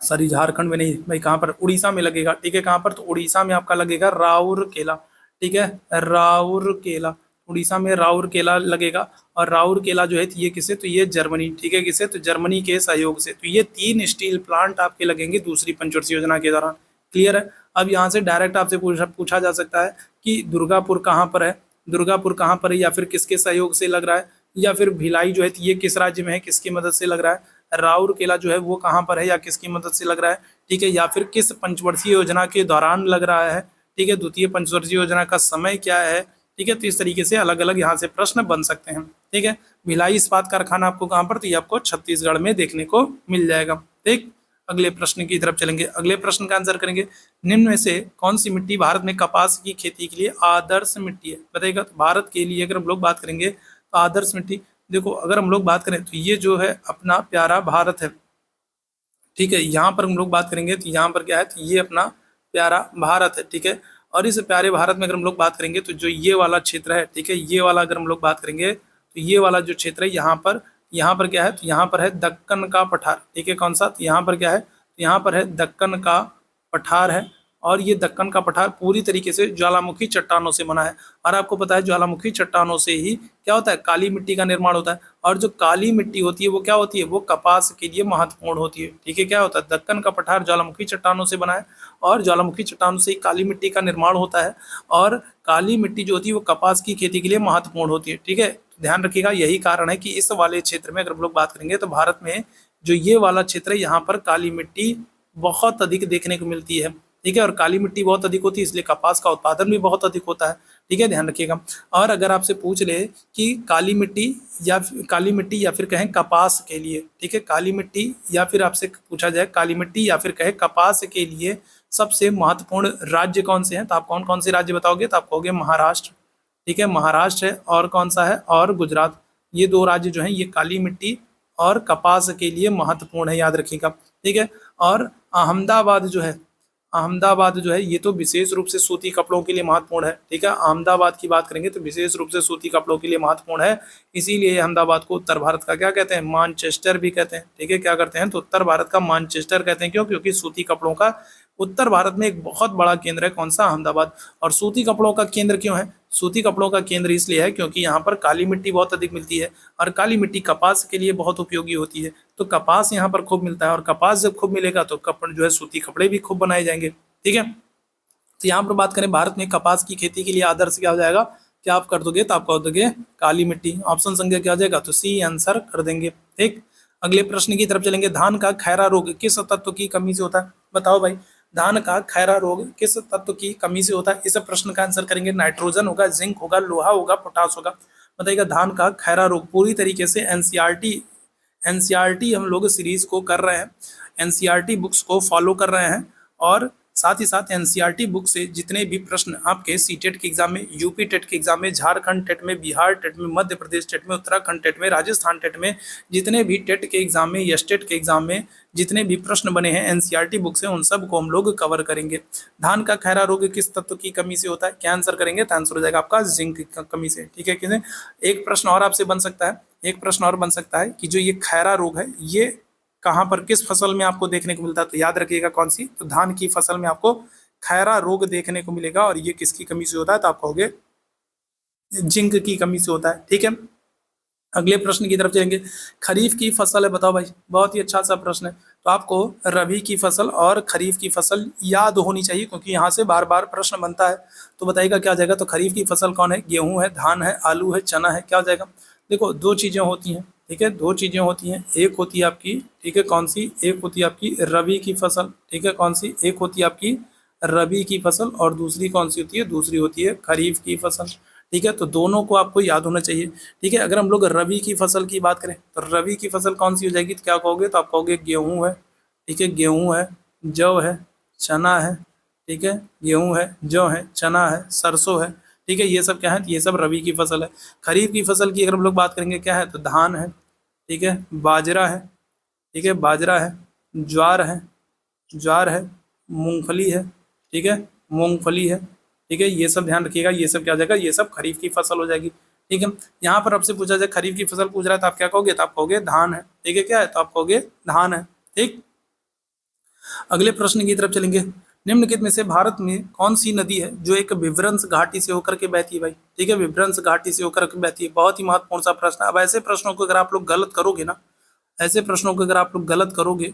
सॉरी झारखंड में नहीं भाई, कहाँ पर, उड़ीसा में लगेगा, ठीक है, कहाँ पर, तो उड़ीसा में आपका लगेगा राउरकेला, ठीक है, राउरकेला, उड़ीसा में राउरकेला लगेगा। और राउरकेला जो है ये किसे, तो ये जर्मनी, ठीक है, किसे, तो जर्मनी के सहयोग से। तो ये 3 स्टील प्लांट आपके लगेंगे दूसरी पंचवर्षीय योजना के दौरान, क्लियर है। अब यहाँ से डायरेक्ट आपसे पूछा जा सकता है कि दुर्गापुर कहाँ पर है, दुर्गापुर कहाँ पर है, या फिर किसके सहयोग से लग रहा है, या फिर भिलाई जो है ये किस राज्य में है, किसकी मदद से लग रहा है, राउरकेला जो है वो कहाँ पर है या किसकी मदद से लग रहा है, ठीक है, या फिर किस पंचवर्षीय योजना के दौरान लग रहा है, ठीक है, द्वितीय पंचवर्षीय योजना का समय क्या है, ठीक है। तो इस तरीके से अलग अलग यहाँ से प्रश्न बन सकते हैं, ठीक है। भिलाई इस्पात कारखाना आपको कहाँ पर, तो ये आपको छत्तीसगढ़ में देखने को मिल जाएगा, ठीक। अगले प्रश्न की तरफ चलेंगे, अगले प्रश्न का आंसर करेंगे, निम्न में से कौन सी मिट्टी भारत में कपास की खेती के लिए आदर्श मिट्टी है, बताइएगा। तो भारत के लिए अगर हम लोग बात करेंगे तो आदर्श मिट्टी, देखो अगर हम लोग बात करें तो ये जो है अपना प्यारा भारत है, ठीक है, यहाँ पर हम लोग बात करेंगे तो यहाँ पर क्या है, तो ये अपना प्यारा भारत है, ठीक है। और इस प्यारे भारत में अगर हम लोग बात करेंगे तो जो ये वाला क्षेत्र है, ठीक है, ये वाला अगर हम लोग बात करेंगे तो ये वाला जो क्षेत्र है यहाँ पर क्या है, तो यहाँ पर है दक्कन का पठार, ठीक है, कौन सा, तो यहाँ पर क्या है, तो यहाँ पर है दक्कन का पठार है। और ये दक्कन का पठार पूरी तरीके से ज्वालामुखी चट्टानों से बना है। और आपको पता है ज्वालामुखी चट्टानों से ही क्या होता है, काली मिट्टी का निर्माण होता है। और जो काली मिट्टी होती है वो क्या होती है, वो कपास के लिए महत्वपूर्ण होती है, ठीक है। क्या होता है, दक्कन का पठार ज्वालामुखी चट्टानों से बना है और ज्वालामुखी चट्टानों से ही काली मिट्टी का निर्माण होता है। और काली मिट्टी जो होती है वो कपास की खेती के लिए महत्वपूर्ण होती है, ठीक है। तो ध्यान रखिएगा, यही कारण है कि इस वाले क्षेत्र में अगर हम लोग बात करेंगे तो भारत में जो ये वाला क्षेत्र है यहाँ पर काली मिट्टी बहुत अधिक देखने को मिलती है, ठीक है। और काली मिट्टी बहुत अधिक होती है इसलिए कपास का उत्पादन भी बहुत अधिक होता है, ठीक है, ध्यान रखिएगा। और अगर आपसे पूछ ले कि काली मिट्टी या फिर कहें कपास के लिए, ठीक है, काली मिट्टी या फिर आपसे पूछा जाए काली मिट्टी या फिर कहें कपास के लिए सबसे महत्वपूर्ण राज्य कौन से हैं, तो आप कौन कौन से राज्य बताओगे, तो आप कहोगे महाराष्ट्र, ठीक है, महाराष्ट्र है, और कौन सा है, और गुजरात। ये 2 राज्य जो हैं ये काली मिट्टी और कपास के लिए महत्वपूर्ण है, याद रखिएगा, ठीक है। और अहमदाबाद जो है, अहमदाबाद जो है ये तो विशेष रूप से सूती कपड़ों के लिए महत्वपूर्ण है, ठीक है। अहमदाबाद की बात करेंगे तो विशेष रूप से सूती कपड़ों के लिए महत्वपूर्ण है, इसीलिए अहमदाबाद को उत्तर भारत का क्या कहते हैं, मानचेस्टर भी कहते हैं, ठीक है। क्या करते हैं तो उत्तर भारत का मानचेस्टर कहते हैं, क्यों, क्योंकि सूती कपड़ों का उत्तर भारत में एक बहुत बड़ा केंद्र है, कौन सा, अहमदाबाद। और सूती कपड़ों का केंद्र क्यों है, सूती कपड़ों का केंद्र इसलिए है क्योंकि यहाँ पर काली मिट्टी बहुत अधिक मिलती है, और काली मिट्टी कपास के लिए बहुत उपयोगी होती है, तो कपास यहाँ पर खूब मिलता है, और कपास जब खूब मिलेगा तो कपड़ जो है सूती कपड़े भी खूब बनाए जाएंगे, ठीक है। तो यहाँ पर बात करें भारत में कपास की खेती के लिए आदर्श क्या हो जाएगा, क्या आप कर दोगे, तो आप कर दोगे काली मिट्टी। ऑप्शन संख्या क्या हो जाएगा, तो सी आंसर कर देंगे, ठीक। अगले प्रश्न की तरफ चलेंगे। धान का खैरा रोग किस तत्व की कमी से होता है, बताओ भाई, धान का खैरा रोग किस तत्व की कमी से होता है। इस प्रश्न का आंसर करेंगे नाइट्रोजन होगा, जिंक होगा, लोहा होगा, पोटास होगा। बताइएगा धान का खैरा रोग पूरी तरीके से एनसीईआरटी हम लोग सीरीज को कर रहे हैं, एनसीईआरटी बुक्स को फॉलो कर रहे हैं, और साथ ही साथ एनसीईआरटी बुक से जितने भी प्रश्न आपके सीटेट के एग्जाम में, यूपी टेट के एग्जाम में, झारखंड टेट में, बिहार टेट में, मध्य प्रदेश टेट में, उत्तराखंड टेट में, राजस्थान टेट में, जितने भी टेट के एग्जाम में या स्टेट के एग्जाम में जितने भी प्रश्न बने हैं एनसीईआरटी बुक से, उन सब को हम लोग कवर करेंगे। धान का खैरा रोग किस तत्व की कमी से होता है, क्या आंसर करेंगे, तो आंसर हो जाएगा आपका जिंक की कमी से, ठीक है। किसी एक प्रश्न और आपसे बन सकता है, एक प्रश्न और बन सकता है कि जो ये खैरा रोग है ये कहाँ पर किस फसल में आपको देखने को मिलता है, तो याद रखिएगा कौन सी, तो धान की फसल में आपको खैरा रोग देखने को मिलेगा, और ये किसकी कमी से होता है, तो आप कहोगे जिंक की कमी से होता है, ठीक है। अगले प्रश्न की तरफ चलेंगे। खरीफ की फसल है, बताओ भाई, बहुत ही अच्छा सा प्रश्न है। तो आपको रबी की फसल और खरीफ की फसल याद होनी चाहिए, क्योंकि यहाँ से बार बार प्रश्न बनता है। तो बताइएगा क्या हो जाएगा, तो खरीफ की फसल कौन है, गेहूं है, धान है, आलू है, चना है, क्या हो जाएगा। देखो दो चीजें होती हैं, ठीक है, दो चीजें होती हैं, एक होती है आपकी, ठीक है, कौन सी, एक होती है आपकी रबी की फसल, ठीक है, कौन सी, एक होती है आपकी रबी की फसल, और दूसरी कौन सी होती है, दूसरी होती है खरीफ की फसल, ठीक है। तो दोनों को आपको याद होना चाहिए, ठीक है। अगर हम लोग रबी की फसल की बात करें तो रबी की फसल कौन सी हो जाएगी, तो क्या कहोगे, तो आप कहोगे गेहूं है, ठीक है, गेहूं है, जौ है, चना है, ठीक है, गेहूं है, जौ है, चना है, सरसों है, ठीक है, ये सब क्या है, ये सब रबी की फसल है। खरीफ की फसल की अगर हम लोग बात करेंगे क्या है, तो धान है, ठीक है, बाजरा है, ठीक है, बाजरा है, ज्वार है, ज्वार है, मूंगफली है, ठीक है, मूंगफली है, ठीक है, ये सब ध्यान रखिएगा, ये सब क्या हो जाएगा, ये सब खरीफ की फसल हो जाएगी, ठीक है। यहाँ पर आपसे पूछा जाए खरीफ की फसल पूछ रहा है तो आप क्या कहोगे, तो आप कहोगे धान है, ठीक है, क्या है, तो आप कहोगे धान है, ठीक। अगले प्रश्न की तरफ चलेंगे। निम्नलिखित में से भारत में कौन सी नदी है जो एक विभ्रंश घाटी से होकर के बहती है भाई, ठीक है, विभ्रंश घाटी से होकर के बहती है, बहुत ही महत्वपूर्ण सा प्रश्न है। अब ऐसे प्रश्नों को अगर आप लोग गलत करोगे ना, ऐसे प्रश्नों को अगर आप लोग गलत करोगे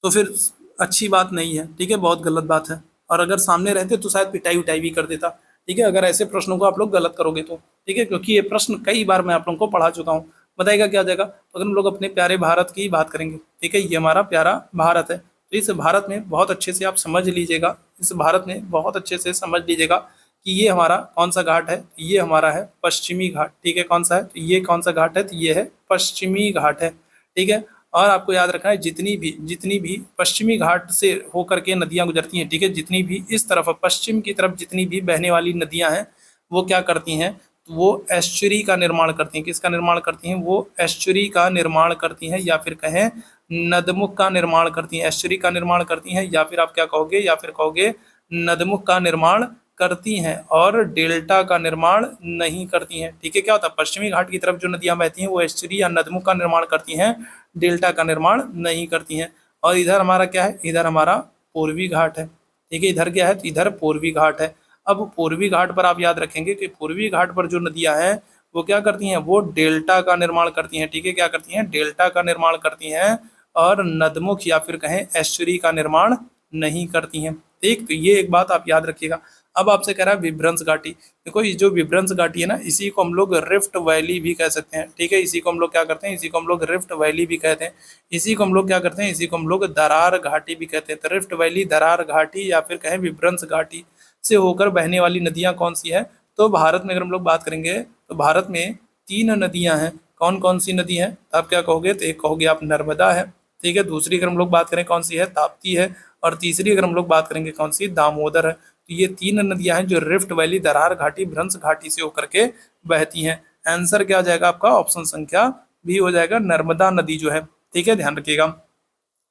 तो फिर अच्छी बात नहीं है, ठीक है, बहुत गलत बात है। और अगर सामने रहते तो शायद पिटाई उटाई भी कर देता, ठीक है, अगर ऐसे प्रश्नों को आप लोग गलत करोगे तो, ठीक है, क्योंकि ये प्रश्न कई बार मैं आप लोगों को पढ़ा चुका हूँ। बताइएगा क्या हो जाएगा, तो अगर हम लोग अपने प्यारे भारत की बात करेंगे, ठीक है, ये हमारा प्यारा भारत है, तो इस भारत में बहुत अच्छे से आप समझ लीजिएगा, इस भारत में बहुत अच्छे से समझ लीजिएगा कि ये हमारा कौन सा घाट है, ये हमारा है पश्चिमी घाट, ठीक है, कौन सा है, तो ये कौन सा घाट है, तो ये है पश्चिमी घाट है, ठीक है। और आपको याद रखना है जितनी भी पश्चिमी घाट से होकर के नदियां गुजरती हैं, ठीक है, जितनी भी इस तरफ पश्चिम की तरफ जितनी भी बहने वाली नदियां हैं वो क्या करती हैं, तो वो एस्चुरी का निर्माण करती हैं, किसका निर्माण करती हैं, वो एस्चुरी का निर्माण करती हैं, या फिर कहें नदमुख का निर्माण करती हैं, एस्चुरी का निर्माण करती हैं, या फिर आप क्या कहोगे, या फिर कहोगे नदमुख का निर्माण करती हैं, और डेल्टा का निर्माण नहीं करती हैं, ठीक है। क्या होता है, पश्चिमी घाट की तरफ जो नदियां बहती हैं वो एस्चुरी या नदमुख का निर्माण करती हैं, डेल्टा का निर्माण नहीं करती हैं। और इधर हमारा क्या है, इधर हमारा पूर्वी घाट है, ठीक है, इधर क्या है, तो इधर पूर्वी घाट है। अब पूर्वी घाट पर आप याद रखेंगे कि पूर्वी घाट पर जो नदियां हैं वो क्या करती हैं, वो डेल्टा का निर्माण करती हैं, ठीक है, क्या करती हैं, डेल्टा का निर्माण करती हैं, और नदमुख या फिर कहें एस्चुरी का निर्माण नहीं करती हैं, ठीक। तो ये एक बात आप याद रखिएगा। अब आपसे कह रहा है विभ्रंश घाटी, देखो ये जो विभ्रंश घाटी है ना, इसी को हम लोग रिफ्ट वैली भी कह सकते हैं, ठीक है, इसी को हम लोग क्या करते हैं, इसी को हम लोग रिफ्ट वैली भी कहते हैं, इसी को हम लोग क्या करते हैं, इसी को हम लोग दरार घाटी भी कहते हैं। तो रिफ्ट वैली, दरार घाटी या फिर कहें विभ्रंश घाटी से होकर बहने वाली नदियां कौन सी है, तो भारत में अगर हम लोग बात करेंगे तो भारत में 3 नदियां हैं। कौन कौन सी नदी हैं, आप क्या कहोगे, तो एक कहोगे आप नर्मदा है, ठीक है, दूसरी अगर हम लोग बात करें कौन सी है, ताप्ती है, और तीसरी अगर हम लोग बात करेंगे कौन सी, दामोदर है। तो ये 3 नदियां हैं जो रिफ्ट वैली, दरार घाटी, भ्रंश घाटी से होकर के बहती हैं। आंसर क्या हो जाएगा आपका, ऑप्शन संख्या बी हो जाएगा, नर्मदा नदी जो है, ठीक है, ध्यान रखिएगा।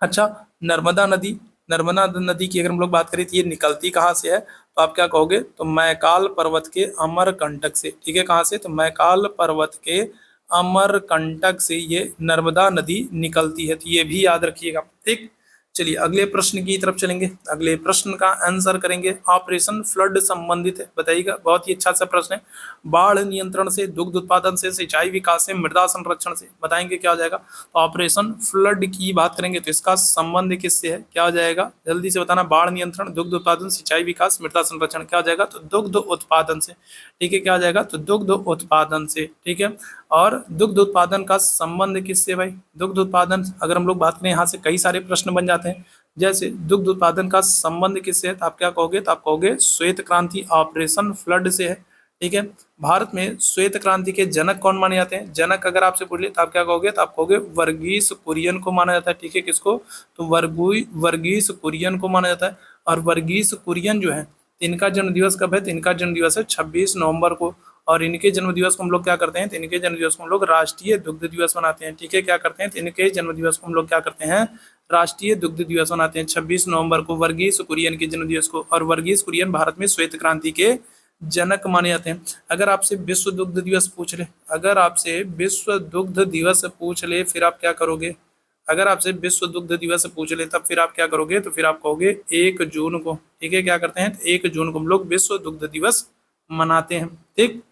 अच्छा, नर्मदा नदी नर्मदा नदी की अगर हम लोग बात करें तो ये निकलती कहाँ से है, तो आप क्या कहोगे, तो मैकाल पर्वत के अमरकंटक से। ठीक है, कहाँ से, तो मैकाल पर्वत के अमरकंटक से ये नर्मदा नदी निकलती है, तो ये भी याद रखिएगा। ठीक, चलिए अगले प्रश्न की तरफ चलेंगे। अगले प्रश्न का आंसर करेंगे, ऑपरेशन फ्लड संबंधित है, बताइएगा। बहुत ही अच्छा सा प्रश्न है। बाढ़ नियंत्रण से, दुग्ध उत्पादन से, सिंचाई विकास से, मृदा संरक्षण से, बताएंगे क्या हो जाएगा। तो ऑपरेशन फ्लड की बात करेंगे तो इसका संबंध किससे है, क्या हो जाएगा, जल्दी से बताना। बाढ़ नियंत्रण, दुग्ध उत्पादन, सिंचाई विकास, मृदा संरक्षण, क्या हो जाएगा, तो दुग्ध उत्पादन से। ठीक है, क्या हो जाएगा, तो दुग्ध उत्पादन से। ठीक है, और दुग्ध उत्पादन का संबंध किससे भाई, दुग्ध उत्पादन अगर हम लोग बात करें, यहाँ से कई सारे प्रश्न बन जाते हैं। जैसे दुग्ध उत्पादन का संबंध किससे है, तो आप क्या कहोगे, तो आप कहोगे श्वेत क्रांति, ऑपरेशन फ्लड से है। ठीक है, भारत में श्वेत क्रांति के जनक कौन माने जाते हैं, जनक अगर आपसे पूछ ले तो आप क्या कहोगे, तो आप कहोगे वर्गीस कुरियन को माना जाता है। ठीक है, किसको, तो वर्गीस कुरियन को माना जाता है। और वर्गीस कुरियन जो है, इनका जन्म दिवस कब है, तो इनका जन्म दिवस है 26 नवंबर को। और इनके जन्म दिवस को हम लोग क्या करते हैं, तो इनके जन्म दिवस को हम लोग राष्ट्रीय दुग्ध दिवस मनाते हैं। ठीक है, क्या करते हैं, तो इनके जन्म दिवस को हम लोग क्या करते हैं, राष्ट्रीय दुग्ध दिवस मनाते हैं 26 नवंबर को, वर्गीस कुरियन के जन्म दिवस को। और वर्गीस कुरियन भारत में श्वेत क्रांति के जनक माने जाते हैं। अगर आपसे विश्व दुग्ध दिवस पूछ ले, अगर आपसे विश्व दुग्ध दिवस पूछ ले, फिर आप क्या करोगे, अगर आपसे विश्व दुग्ध दिवस पूछ ले तब फिर आप क्या करोगे, तो फिर आप कहोगे 1 जून को। ठीक है, क्या करते हैं, 1 जून को हम लोग विश्व दुग्ध दिवस मनाते हैं। ठीक,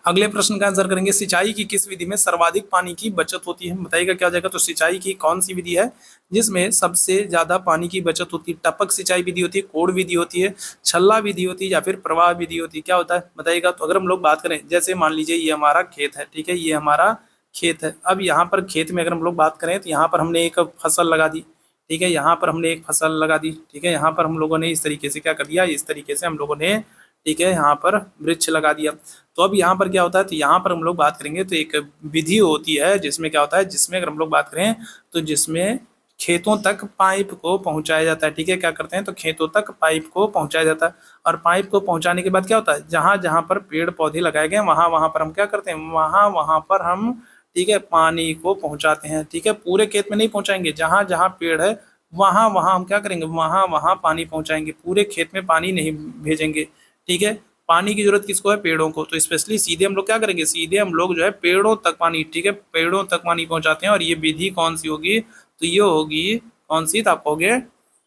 अगले प्रश्न का आंसर करेंगे, सिंचाई की किस विधि में सर्वाधिक पानी की बचत होती है, बताइएगा क्या हो जाएगा। तो सिंचाई की कौन सी विधि है जिसमें सबसे ज्यादा पानी की बचत होती है, टपक सिंचाई विधि होती है, कोड़ विधि होती है, छल्ला विधि होती है, या फिर प्रवाह विधि होती है, क्या होता है, बताइएगा। तो अगर हम लोग बात करें, जैसे मान लीजिए ये हमारा खेत है, ठीक है, ये हमारा खेत है। अब यहाँ पर खेत में अगर हम लोग बात करें तो यहाँ पर हमने एक फसल लगा दी। ठीक है, यहाँ पर हमने एक फसल लगा दी। ठीक है, यहाँ पर हम लोगों ने इस तरीके से क्या कर दिया, इस तरीके से हम लोगों ने, ठीक है, यहाँ पर वृक्ष लगा दिया। तो अब यहाँ पर क्या होता है, तो यहाँ पर हम लोग बात करेंगे तो एक विधि होती है जिसमें क्या होता है, जिसमें अगर हम लोग बात करें तो जिसमें खेतों तक पाइप को पहुंचाया जाता है। ठीक है, क्या करते हैं, तो खेतों तक पाइप को पहुंचाया जाता है। और पाइप को पहुंचाने के बाद क्या होता है, जहां जहां पर पेड़ पौधे लगाए गए वहां वहां पर हम क्या करते हैं, वहां वहां पर हम, ठीक है, पानी को पहुंचाते हैं। ठीक है, पूरे खेत में नहीं पहुंचाएंगे, जहां जहां पेड़ है वहां वहां हम क्या करेंगे, वहां वहां पानी पहुंचाएंगे, पूरे खेत में पानी नहीं भेजेंगे। ठीक है, पानी की जरूरत किसको है, पेड़ों को। तो स्पेशली सीधे हम लोग क्या करेंगे, सीधे हम लोग जो है पेड़ों तक पानी, ठीक है, पेड़ों तक पानी पहुंचाते हैं। और ये विधि कौन सी होगी, तो ये होगी कौन सी, तो आप कहोगे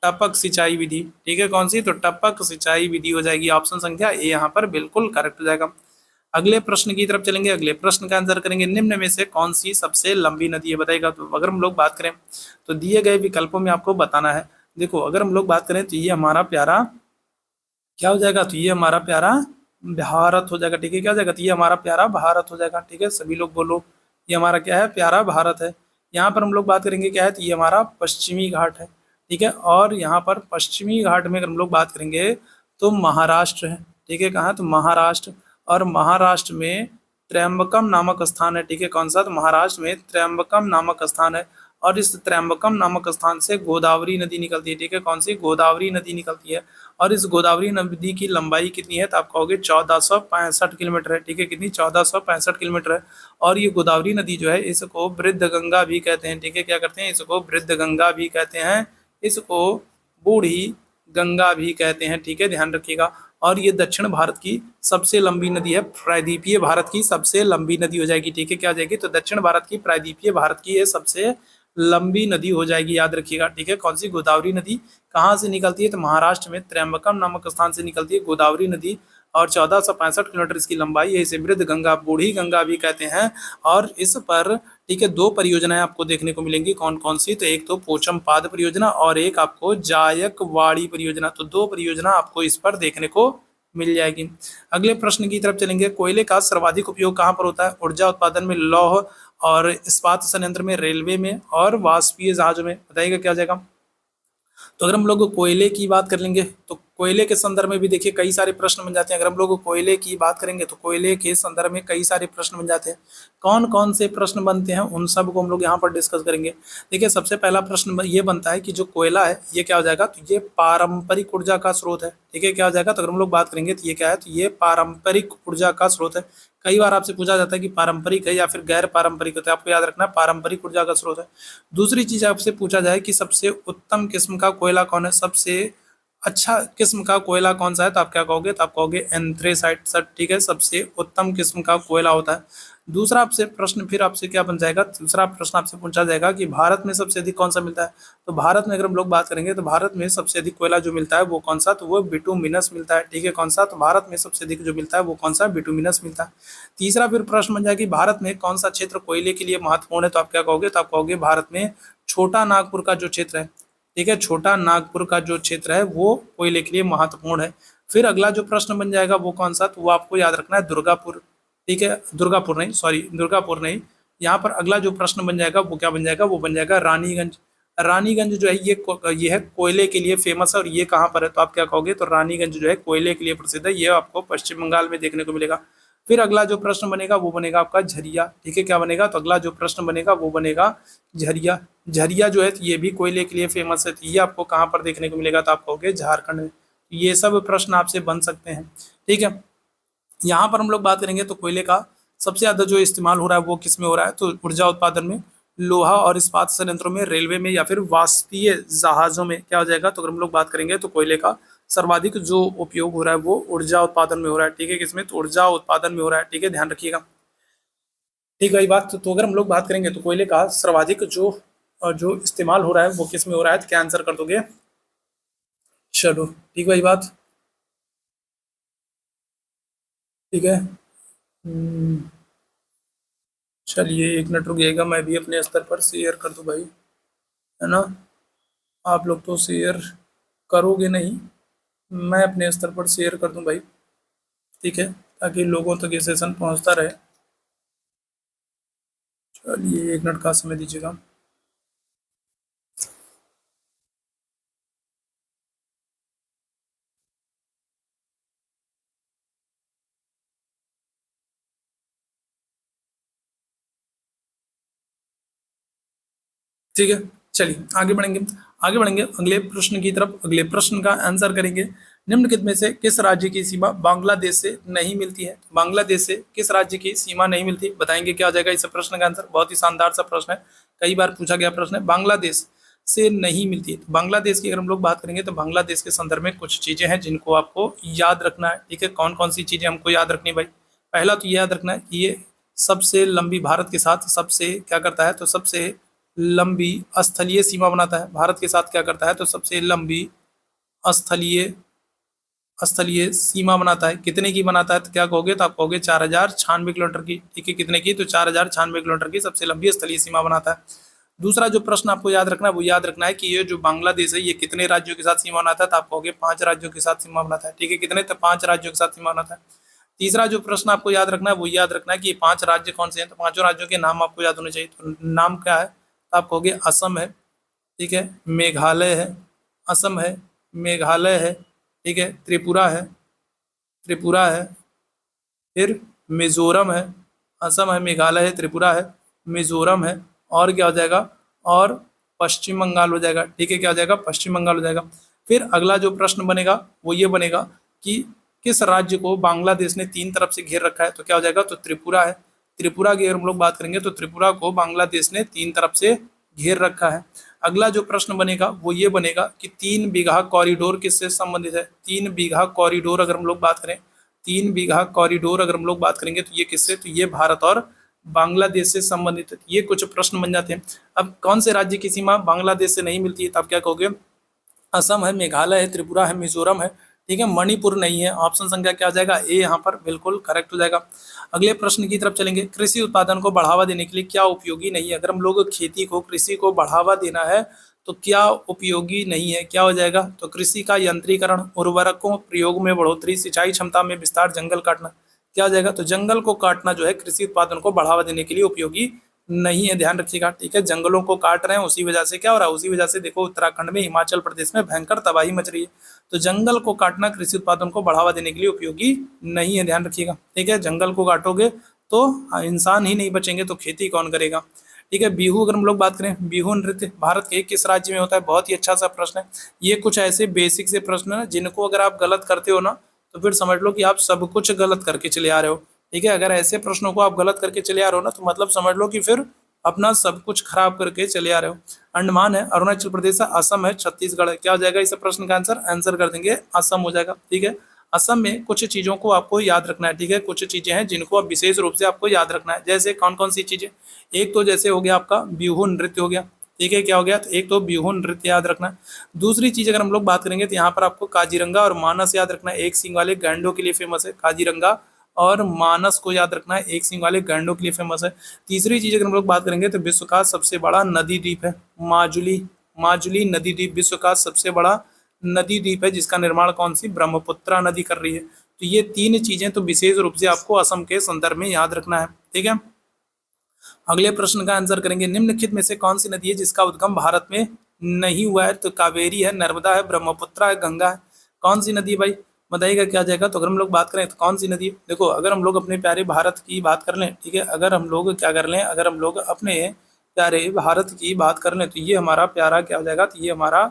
टपक सिंचाई विधि। ठीक है, कौन सी, तो टपक सिंचाई विधि हो जाएगी। ऑप्शन संख्या ए यहाँ पर बिल्कुल करेक्ट हो जाएगा। अगले प्रश्न की तरफ चलेंगे। अगले प्रश्न का आंसर करेंगे, निम्न में से कौन सी सबसे लंबी नदी है, बताएगा। तो अगर हम लोग बात करें तो दिए गए विकल्पों में आपको बताना है। देखो, अगर हम लोग बात करें तो ये हमारा प्यारा क्या हो जाएगा, तो ये हमारा प्यारा भारत हो जाएगा। ठीक है, क्या हो जाएगा, तो ये हमारा प्यारा भारत हो जाएगा। ठीक है, सभी लोग बोलो, ये हमारा क्या है, प्यारा भारत है। यहाँ पर हम लोग बात करेंगे क्या है, तो ये हमारा पश्चिमी घाट है। ठीक है, और यहाँ पर पश्चिमी घाट में अगर हम लोग बात करेंगे तो महाराष्ट्र है। ठीक है, कहाँ, तो महाराष्ट्र। और महाराष्ट्र में त्र्यंबकम नामक स्थान है। ठीक है, कौन सा, तो महाराष्ट्र में त्र्यंबकम नामक स्थान है। और इस त्र्यंबकम नामक स्थान से गोदावरी नदी निकलती है। ठीक है, कौन सी, गोदावरी नदी निकलती है। और इस गोदावरी नदी की लंबाई कितनी है, तो आप कहोगे 1465 किलोमीटर है। ठीक है, कितनी, 1465 किलोमीटर है। और ये गोदावरी नदी जो है इसको वृद्ध गंगा भी कहते हैं। ठीक है, क्या करते हैं, इसको वृद्ध गंगा भी कहते हैं, इसको बूढ़ी गंगा भी कहते हैं। ठीक है, ध्यान रखिएगा। और ये दक्षिण भारत की सबसे लंबी नदी है, प्रायद्वीपीय भारत की सबसे लंबी नदी हो जाएगी। ठीक है, क्या हो जाएगी, तो दक्षिण भारत की, प्रायद्वीपीय भारत की ये सबसे लंबी नदी हो जाएगी, याद रखिएगा। ठीक है, कौन सी, गोदावरी नदी। कहाँ से निकलती है, तो महाराष्ट्र में त्र्यंबकम नामक स्थान से निकलती है गोदावरी नदी। और 1465 किलोमीटर इसकी लंबाई है। इसे वृद्ध गंगा, बूढ़ी गंगा भी कहते हैं। और इस पर, ठीक है, 2 परियोजनाएं आपको देखने को मिलेंगी, कौन कौन सी, तो एक तो पोचमपाद परियोजना और एक आपको जायकवाड़ी परियोजना। तो 2 परियोजना आपको इस पर देखने को मिल जाएगी। अगले प्रश्न की तरफ चलेंगे, कोयले का सर्वाधिक उपयोग कहाँ पर होता है, ऊर्जा उत्पादन में, लौह और इस्पात संयंत्र में, रेलवे में और वाष्पीय जहाजों में, बताइएगा क्या हो जाएगा। तो अगर हम लोग कोयले की बात कर लेंगे तो कोयले के संदर्भ में भी देखिए कई सारे प्रश्न बन जाते हैं। अगर हम लोग कोयले की बात करेंगे तो कोयले के संदर्भ में कई सारे प्रश्न बन जाते हैं। कौन कौन से प्रश्न बनते हैं उन सब को हम लोग यहाँ पर डिस्कस करेंगे। देखिए सबसे पहला प्रश्न ये बनता है कि जो कोयला है ये क्या हो जाएगा, तो ये पारंपरिक ऊर्जा का स्रोत है। ठीक है, क्या हो जाएगा, तो अगर हम लोग बात करेंगे तो ये क्या है, तो ये पारंपरिक ऊर्जा का स्रोत है। कई बार आपसे पूछा जाता है कि पारंपरिक है या फिर गैर पारंपरिक होता है, आपको याद रखना है पारंपरिक ऊर्जा का स्रोत है। दूसरी चीज आपसे पूछा जाए कि सबसे उत्तम किस्म का कोयला कौन है, सबसे अच्छा किस्म का कोयला कौन सा है, तो आप क्या कहोगे, तो आप कहोगे एंथ्रेसाइट सर। ठीक है, सबसे उत्तम किस्म का कोयला होता है। दूसरा आपसे प्रश्न फिर आपसे क्या बन जाएगा, दूसरा प्रश्न आपसे पूछा जाएगा कि भारत में सबसे अधिक कौन सा मिलता है। तो भारत में अगर हम लोग बात करेंगे तो भारत में सबसे अधिक कोयला जो मिलता है वो कौन सा, तो वो बिटुमिनस मिलता है। ठीक है, कौन सा, तो भारत में सबसे अधिक जो मिलता है वो कौन सा, बिटुमिनस मिलता है। तीसरा फिर प्रश्न बन जाएगा कि भारत में कौन सा क्षेत्र कोयले के लिए महत्वपूर्ण है, तो आप क्या कहोगे, तो आप कहोगे भारत में छोटा नागपुर का जो क्षेत्र है। ठीक है, छोटा नागपुर का जो क्षेत्र है वो कोयले के लिए महत्वपूर्ण है। फिर अगला जो प्रश्न बन जाएगा वो कौन सा, तो वो आपको याद रखना है दुर्गापुर। ठीक है, दुर्गापुर नहीं, सॉरी दुर्गापुर नहीं, यहाँ पर अगला जो प्रश्न बन जाएगा वो क्या बन जाएगा, वो बन जाएगा रानीगंज। रानीगंज जो है ये है कोयले के लिए फेमस है, और ये कहाँ पर है, तो आप क्या कहोगे, तो रानीगंज जो है कोयले के लिए प्रसिद्ध है। ये आपको पश्चिम बंगाल में देखने को मिलेगा। फिर अगला जो प्रश्न बनेगा वो बनेगा आपका झरिया। ठीक है, क्या बनेगा, तो अगला जो प्रश्न बनेगा वो बनेगा झरिया। झरिया जो है ये भी कोयले के लिए फेमस है, तो ये आपको कहाँ पर देखने को मिलेगा, तो आप कहोगे झारखंड में। ये सब प्रश्न आपसे बन सकते हैं। ठीक है, यहाँ पर हम लोग बात करेंगे तो कोयले का सबसे ज्यादा जो इस्तेमाल हो रहा है वो किस में हो रहा है, तो ऊर्जा उत्पादन में, लोहा और इस्पात संयंत्रों में, रेलवे में, या फिर वाष्पीय जहाजों में। क्या हो जाएगा, तो अगर हम लोग बात करेंगे तो कोयले का सर्वाधिक जो उपयोग हो रहा है वो ऊर्जा उत्पादन में हो रहा है। ठीक है, किसमें, तो ऊर्जा उत्पादन में हो रहा है। ठीक है, ध्यान रखिएगा। ठीक है, बात तो अगर हम लोग बात करेंगे तो कोयले का सर्वाधिक जो इस्तेमाल हो रहा है वो किस में हो रहा है, तो क्या आंसर कर दोगे, चलो ठीक भाई बात। ठीक है, चलिए एक मिनट रुकिएगा, मैं भी अपने स्तर पर शेयर कर दूं भाई, है ना। आप लोग तो शेयर करोगे नहीं, मैं अपने स्तर पर शेयर कर दूं भाई। ठीक है, ताकि लोगों तक ये सेशन पहुंचता रहे। चलिए एक मिनट का समय दीजिएगा। ठीक है, चलिए आगे बढ़ेंगे। आगे बढ़ेंगे अगले प्रश्न की तरफ। अगले प्रश्न का आंसर करेंगे, निम्नलिखित में से किस राज्य की सीमा बांग्लादेश से नहीं मिलती है। बांग्लादेश से किस राज्य की सीमा नहीं मिलती, बताएंगे क्या हो जाएगा इस प्रश्न का आंसर। बहुत ही शानदार सा प्रश्न है, कई बार पूछा गया प्रश्न है, बांग्लादेश से नहीं मिलती है। तो बांग्लादेश की अगर हम लोग बात करेंगे तो बांग्लादेश के संदर्भ में कुछ चीजें हैं जिनको आपको याद रखना है। ठीक है, कौन कौन सी चीजें हमको याद रखनी भाई। पहला तो याद रखना है कि ये सबसे लंबी, भारत के साथ सबसे क्या करता है, तो सबसे लंबी स्थलीय सीमा बनाता है। भारत के साथ क्या करता है, तो सबसे लंबी स्थलीय स्थलीय सीमा बनाता है। कितने की बनाता है, तो क्या कहोगे, तो आप कहोगे 4096 किलोमीटर की। ठीक है, कितने की, तो 4096 किलोमीटर की सबसे लंबी स्थलीय सीमा बनाता है। दूसरा जो प्रश्न आपको याद रखना है वो याद रखना है कि ये जो बांग्लादेश है ये कितने राज्यों के साथ सीमा बनाता है, तो आप कहोगे 5 राज्यों के साथ सीमा बनाता है। ठीक है, कितने, तो 5 राज्यों के साथ सीमा बनाता है। तीसरा जो प्रश्न आपको याद रखना है वो याद रखना है कि 5 राज्य कौन से हैं, तो 5 राज्यों के नाम आपको याद होने चाहिए। तो नाम क्या है, तो आप कहोगे असम है, ठीक है, मेघालय है, असम है, मेघालय है, ठीक है, त्रिपुरा है, फिर मिजोरम है। असम है, मेघालय है, त्रिपुरा है, मिजोरम है, और क्या हो जाएगा, और पश्चिम बंगाल हो जाएगा। ठीक है, क्या हो जाएगा, पश्चिम बंगाल हो जाएगा। फिर अगला जो प्रश्न बनेगा वो ये बनेगा कि किस राज्य को बांग्लादेश ने 3 तरफ से घेर रखा है, तो क्या हो जाएगा, तो त्रिपुरा है। त्रिपुरा की अगर हम लोग बात करेंगे तो त्रिपुरा को बांग्लादेश ने 3 तरफ से घेर रखा है। अगला जो प्रश्न बनेगा वो ये बनेगा कि 3 बीघा कॉरिडोर किससे संबंधित है। 3 बीघा कॉरिडोर अगर हम लोग बात करें, 3 बीघा कॉरिडोर अगर हम लोग बात करेंगे तो ये किससे, तो ये भारत और बांग्लादेश से संबंधित है। ये कुछ प्रश्न बन जाते हैं। अब कौन से राज्य की सीमा बांग्लादेश से नहीं मिलती है, तो आप क्या कहोगे, असम है, मेघालय है, त्रिपुरा है, मिजोरम है, ठीक है, मणिपुर नहीं है। ऑप्शन संख्या क्या आ जाएगा, ए यहाँ पर बिल्कुल करेक्ट हो जाएगा। अगले प्रश्न की तरफ चलेंगे, कृषि उत्पादन को बढ़ावा देने के लिए क्या उपयोगी नहीं है। अगर हम लोग खेती को, कृषि को बढ़ावा देना है तो क्या उपयोगी नहीं है, क्या हो जाएगा, तो कृषि का यंत्रीकरण, उर्वरकों प्रयोग में बढ़ोतरी, सिंचाई क्षमता में विस्तार, जंगल काटना। क्या हो जाएगा, तो जंगल को काटना जो है कृषि उत्पादन को बढ़ावा देने के लिए उपयोगी नहीं है, ध्यान रखिएगा, ठीक है। जंगलों को काट रहे हैं, उसी वजह से क्या हो रहा है, उसी वजह से देखो उत्तराखंड में, हिमाचल प्रदेश में भयंकर तबाही मच रही है। तो जंगल को काटना कृषि उत्पादन को बढ़ावा देने के लिए उपयोगी नहीं है, ध्यान रखिएगा, ठीक है। जंगल को काटोगे तो इंसान ही नहीं बचेंगे तो खेती कौन करेगा, ठीक है। बिहू अगर हम लोग बात करें, बिहू नृत्य भारत के किस राज्य में होता है, बहुत ही अच्छा सा प्रश्न है। ये कुछ ऐसे बेसिक से प्रश्न है जिनको अगर आप गलत करते हो ना तो फिर समझ लो कि आप सब कुछ गलत करके चले आ रहे हो, ठीक है। अगर ऐसे प्रश्नों को आप गलत करके चले आ रहे हो ना तो मतलब समझ लो कि फिर अपना सब कुछ खराब करके चले आ रहे हो। अंडमान है, अरुणाचल प्रदेश है, असम है, छत्तीसगढ़ है, क्या हो जाएगा इस प्रश्न का आंसर, आंसर कर देंगे असम हो जाएगा, ठीक है। असम में कुछ चीजों को आपको याद रखना है, ठीक है। कुछ चीजें हैं जिनको आप विशेष रूप से आपको याद रखना है, जैसे कौन कौन सी चीजें। एक तो जैसे हो गया आपका बिहू नृत्य हो गया, ठीक है। क्या हो गया, तो एक तो बिहू नृत्य याद रखना है। दूसरी चीज अगर हम लोग बात करेंगे तो यहाँ पर आपको काजीरंगा और मानस याद रखना है, एक सींग वाले गैंडों के लिए फेमस है काजीरंगा और मानस को याद रखना है, एक सींग वाले गैंडों के लिए फेमस है। तीसरी चीज अगर हम लोग बात करेंगे तो विश्व का सबसे बड़ा नदी द्वीप है माजुली, माजुली नदी द्वीप विश्व का सबसे बड़ा नदी द्वीप है, जिसका निर्माण कौन सी, ब्रह्मपुत्रा नदी कर रही है। तो ये तीन चीजें तो विशेष रूप से आपको असम के संदर्भ में याद रखना है, ठीक है। अगले प्रश्न का आंसर करेंगे, निम्नलिखित में से कौन सी नदी है जिसका उद्गम भारत में नहीं हुआ है, तो कावेरी है, नर्मदा है, ब्रह्मपुत्रा है, गंगा है। कौन सी नदी है भाई, बताइएगा क्या जाएगा। तो अगर हम लोग बात करें तो कौन सी नदी है, देखो अगर हम लोग अपने प्यारे भारत की बात कर लें, ठीक है, अगर हम लोग क्या कर लें, अगर हम लोग अपने प्यारे भारत की बात कर लें तो ये हमारा प्यारा क्या हो जाएगा, तो ये हमारा,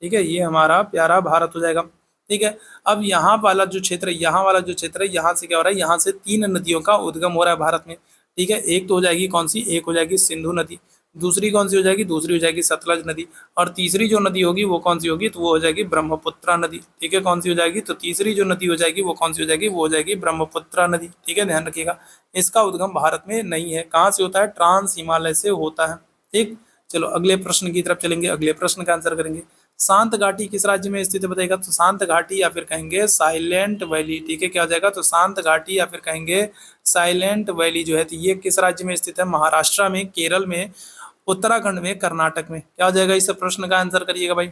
ठीक है, ये हमारा प्यारा भारत हो जाएगा, ठीक है। अब यहाँ वाला जो क्षेत्र है, यहाँ वाला जो क्षेत्र है, यहाँ से क्या हो रहा है, यहाँ से तीन नदियों का उद्गम हो रहा है भारत में, ठीक है। एक तो हो जाएगी कौन सी, एक हो जाएगी सिंधु नदी, दूसरी कौन सी हो जाएगी, दूसरी हो जाएगी सतलज नदी, और तीसरी जो नदी होगी वो कौन सी होगी, तो वो हो जाएगी ब्रह्मपुत्रा नदी, ठीक है। कौन सी हो जाएगी, तो तीसरी जो नदी हो जाएगी वो कौन सी हो जाएगी, वो हो जाएगी ब्रह्मपुत्रा नदी, ठीक है। ध्यान रखिएगा, इसका उद्गम भारत में नहीं है, कहाँ से होता है, ट्रांस हिमालय से होता है, ठीक। चलो अगले प्रश्न की तरफ चलेंगे, अगले प्रश्न का आंसर करेंगे, शांत घाटी किस राज्य में स्थित है, बताएगा। तो शांत घाटी या फिर कहेंगे साइलेंट वैली, ठीक है। क्या हो जाएगा, तो शांत घाटी या फिर कहेंगे साइलेंट वैली जो है, तो ये किस राज्य में स्थित है, महाराष्ट्र में, केरल में, उत्तराखंड में, कर्नाटक में। क्या हो जाएगा इस प्रश्न का आंसर करिएगा भाई।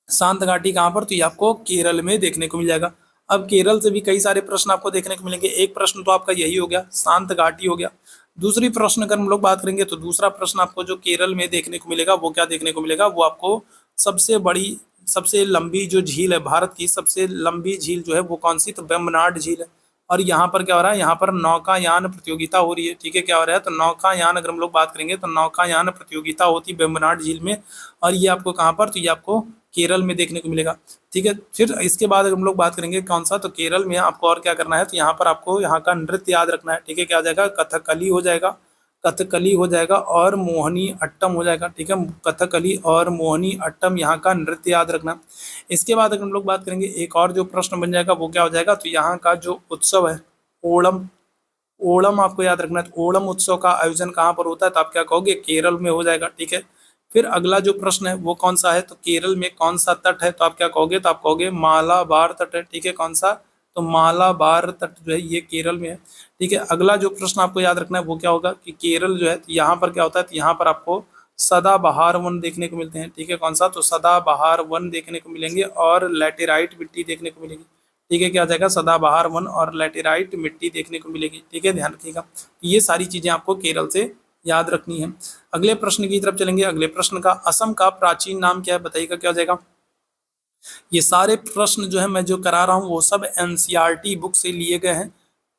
शांत घाटी कहाँ पर, तो ये आपको केरल में देखने को मिल जाएगा। अब केरल से भी कई सारे प्रश्न आपको देखने को मिलेंगे, एक प्रश्न तो आपका यही हो गया, शांत घाटी हो गया। दूसरी प्रश्न अगर हम लोग बात करेंगे तो दूसरा प्रश्न आपको जो केरल में देखने को मिलेगा वो क्या देखने को मिलेगा, वो आपको सबसे बड़ी, सबसे लंबी जो झील है, भारत की सबसे लंबी झील जो है वो कौन सी, तो वेम्बनाड झील है। और यहाँ पर क्या हो रहा है, यहाँ पर नौकायान प्रतियोगिता हो रही है, ठीक है। क्या हो रहा है, तो नौकायान अगर हम लोग बात करेंगे तो नौकायान प्रतियोगिता होती है वेम्बनाड झील में, और ये आपको कहाँ पर, तो ये आपको केरल में देखने को मिलेगा, ठीक है। फिर इसके बाद अगर हम लोग बात करेंगे कौन सा, तो केरल में आपको और क्या करना है, तो यहाँ पर आपको यहाँ का नृत्य याद रखना है, ठीक है। क्या हो जाएगा, कथकली हो जाएगा, कथकली हो जाएगा और मोहिनी अट्टम हो जाएगा, ठीक है। कथकली और मोहिनी अट्टम यहाँ का नृत्य याद रखना। इसके बाद अगर हम लोग बात करेंगे एक और जो प्रश्न बन जाएगा वो क्या हो जाएगा, तो यहाँ का जो उत्सव है ओणम, ओणम आपको याद रखना है। तो ओणम उत्सव का आयोजन कहाँ पर होता है, तो आप क्या कहोगे, केरल में हो जाएगा, ठीक है। फिर अगला जो प्रश्न है वो कौन सा है, तो केरल में कौन सा तट है, तो आप क्या कहोगे, तो आप कहोगे मालाबार तट है, ठीक है। कौन सा, तो मालाबार तट जो है ये केरल में है, ठीक है। अगला जो प्रश्न आपको याद रखना है वो क्या होगा कि केरल जो है तो यहाँ पर क्या होता है, तो यहाँ पर आपको सदाबहार वन देखने को मिलते हैं, ठीक है। कौन सा, तो सदाबहार वन देखने को मिलेंगे और लैटेराइट मिट्टी देखने को मिलेगी, ठीक है। क्या आ जाएगा, सदाबहार वन और लैटेराइट मिट्टी देखने को मिलेगी, ठीक है। ध्यान रखिएगा, ये सारी चीजें आपको केरल से याद रखनी है। अगले प्रश्न की तरफ चलेंगे, अगले प्रश्न का, असम का प्राचीन नाम क्या है, बताइएगा क्या हो जाएगा। ये सारे प्रश्न जो है मैं जो करा रहा हूँ वो सब एनसीईआरटी बुक से लिए गए हैं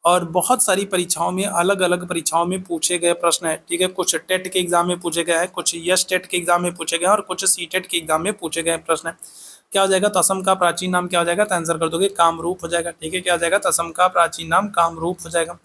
और बहुत सारी परीक्षाओं में, अलग अलग परीक्षाओं में पूछे गए प्रश्न है, ठीक है। कुछ टेट के एग्जाम में पूछे गए हैं, कुछ यस टेट के एग्जाम में पूछे गए हैं और कुछ सी टेट के एग्जाम में पूछे गए प्रश्न है। क्या हो जाएगा, तो असम का प्राचीन नाम क्या हो जाएगा, तो आंसर कर दोगे कामरूप हो जाएगा, ठीक है। क्या हो जाएगा, तो असम का प्राचीन नाम कामरूप हो जाएगा।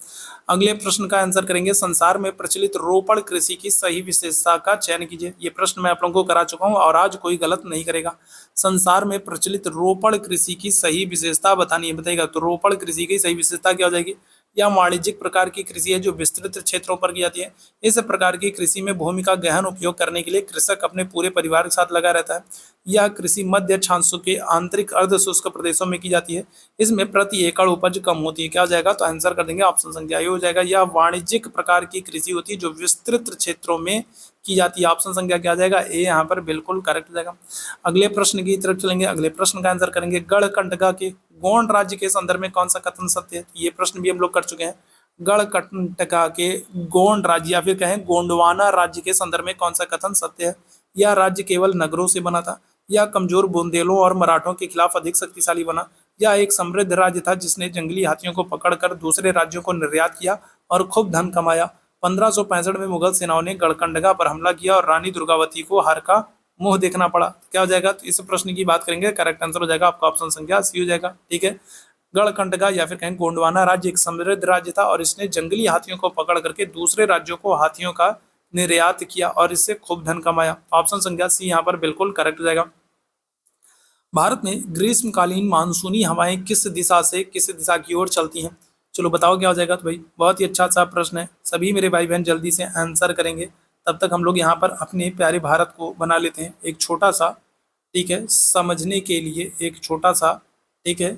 अगले प्रश्न का आंसर करेंगे, संसार में प्रचलित रोपड़ कृषि की सही विशेषता का चयन कीजिए। ये प्रश्न मैं आप लोगों को करा चुका हूँ और आज कोई गलत नहीं करेगा। संसार में प्रचलित रोपड़ कृषि की सही विशेषता बतानी है, बताइएगा। तो रोपड़ कृषि की सही विशेषता क्या हो जाएगी, या वाणिज्यिक प्रकार की कृषि है जो विस्तृत क्षेत्रों पर की जाती है। इस प्रकार की कृषि में भूमि का गहन उपयोग करने के लिए कृषक अपने पूरे परिवार के साथ लगा रहता है। यह कृषि मध्य अक्षांशों के आंतरिक अर्ध शुष्क प्रदेशों में की जाती है। इसमें प्रति एकड़ उपज कम होती है। क्या हो जाएगा, तो आंसर कर देंगे ऑप्शन संख्या ए हो जाएगा। यह वाणिज्यिक प्रकार की कृषि होती है जो विस्तृत क्षेत्रों में की जाती है। ऑप्शन संख्या क्या आ जाएगा, ए यहाँ पर बिल्कुल करेक्ट हो जाएगा। अगले प्रश्न की तरफ चलेंगे, अगले प्रश्न का आंसर करेंगे, गढ़कंडका के गोंड राज्य के संदर्भ में कौन सा कथन सत्य है। ये प्रश्न भी हम लोग कर चुके हैं। गढ़कंटका के गोंड राज्य या फिर कहें गोंडवाना राज्य के संदर्भ में कौन सा कथन सत्य है? यह राज्य केवल नगरों से बना था, या कमजोर बुंदेलों और मराठों के खिलाफ अधिक शक्तिशाली बना, या एक समृद्ध राज्य था जिसने जंगली हाथियों को पकड़कर दूसरे राज्यों को निर्यात किया और खूब धन कमाया। 1565 में मुगल सेनाओं ने गढ़कंडगा पर हमला किया और रानी दुर्गावती को हार का मुंह देखना पड़ा। क्या हो जाएगा? तो इस प्रश्न की बात करेंगे, करेक्ट आंसर हो जाएगा आपका ऑप्शन संख्या सी हो जाएगा। ठीक है, गढ़कंडगा या फिर कहें गोंडवाना राज्य एक समृद्ध राज्य था और इसने जंगली हाथियों को पकड़ करके दूसरे राज्यों को हाथियों का निर्यात किया और इससे खूब धन कमाया। ऑप्शन संख्या सी यहाँ पर बिल्कुल करेक्ट हो जाएगा। भारत में ग्रीष्मकालीन मानसूनी हवाएं किस दिशा से किस दिशा की ओर चलती हैं? चलो बताओ क्या हो जाएगा। तो भाई बहुत ही अच्छा सा प्रश्न है, सभी मेरे भाई बहन जल्दी से आंसर करेंगे। तब तक हम लोग यहाँ पर अपने प्यारे भारत को बना लेते हैं एक छोटा सा, ठीक है, समझने के लिए एक छोटा सा, ठीक है,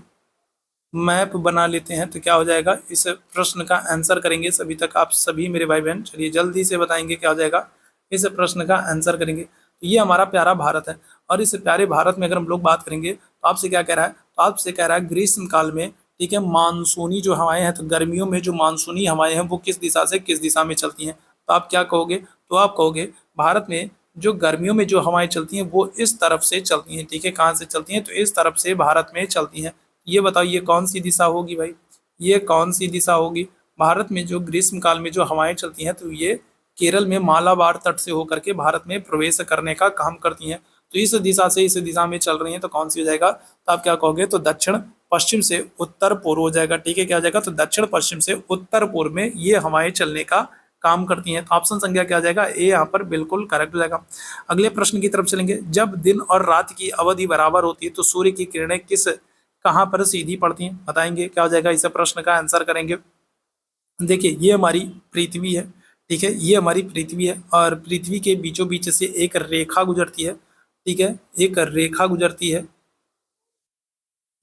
मैप बना लेते हैं। तो क्या हो जाएगा, इस प्रश्न का आंसर करेंगे सभी तक आप सभी मेरे भाई बहन। चलिए जल्दी से बताएंगे क्या हो जाएगा, इस प्रश्न का आंसर करेंगे। तो ये हमारा प्यारा भारत है और इस प्यारे भारत में अगर हम लोग बात करेंगे तो आपसे क्या कह रहा है, तो आपसे कह रहा है ग्रीष्म काल में, ठीक है, मानसूनी जो हवाएं हैं, तो गर्मियों में जो मानसूनी हवाएं हैं वो किस दिशा से किस दिशा में चलती हैं? तो आप क्या कहोगे, तो आप कहोगे भारत में जो गर्मियों में जो हवाएं चलती हैं वो इस तरफ से चलती हैं। ठीक है, कहाँ से चलती हैं? तो इस तरफ से भारत में चलती हैं। ये बताओ ये कौन सी दिशा होगी भाई, ये कौन सी दिशा होगी? भारत में जो ग्रीष्म काल में जो हवाएं चलती हैं तो ये केरल में मालाबार तट से होकर के भारत में प्रवेश करने का काम करती हैं। तो इस दिशा से इस दिशा में चल रही हैं, तो कौन सी हो जाएगा? तो आप क्या कहोगे, तो दक्षिण पश्चिम से उत्तर पूर्व हो जाएगा। ठीक है, क्या हो जाएगा? तो दक्षिण पश्चिम से उत्तर पूर्व में ये हवाएं चलने का काम करती हैं। तो ऑप्शन संख्या क्या हो जाएगा? ए यहाँ पर बिल्कुल करेक्ट हो जाएगा। अगले प्रश्न की तरफ चलेंगे। जब दिन और रात की अवधि बराबर होती है तो सूर्य की किरणें किस कहाँ पर सीधी पड़ती हैं? बताएंगे क्या हो जाएगा, इस प्रश्न का आंसर करेंगे। देखिए ये हमारी पृथ्वी है, ठीक है, ये हमारी पृथ्वी है और पृथ्वी के बीचों बीच से एक रेखा गुजरती है। ठीक है, एक रेखा गुजरती है।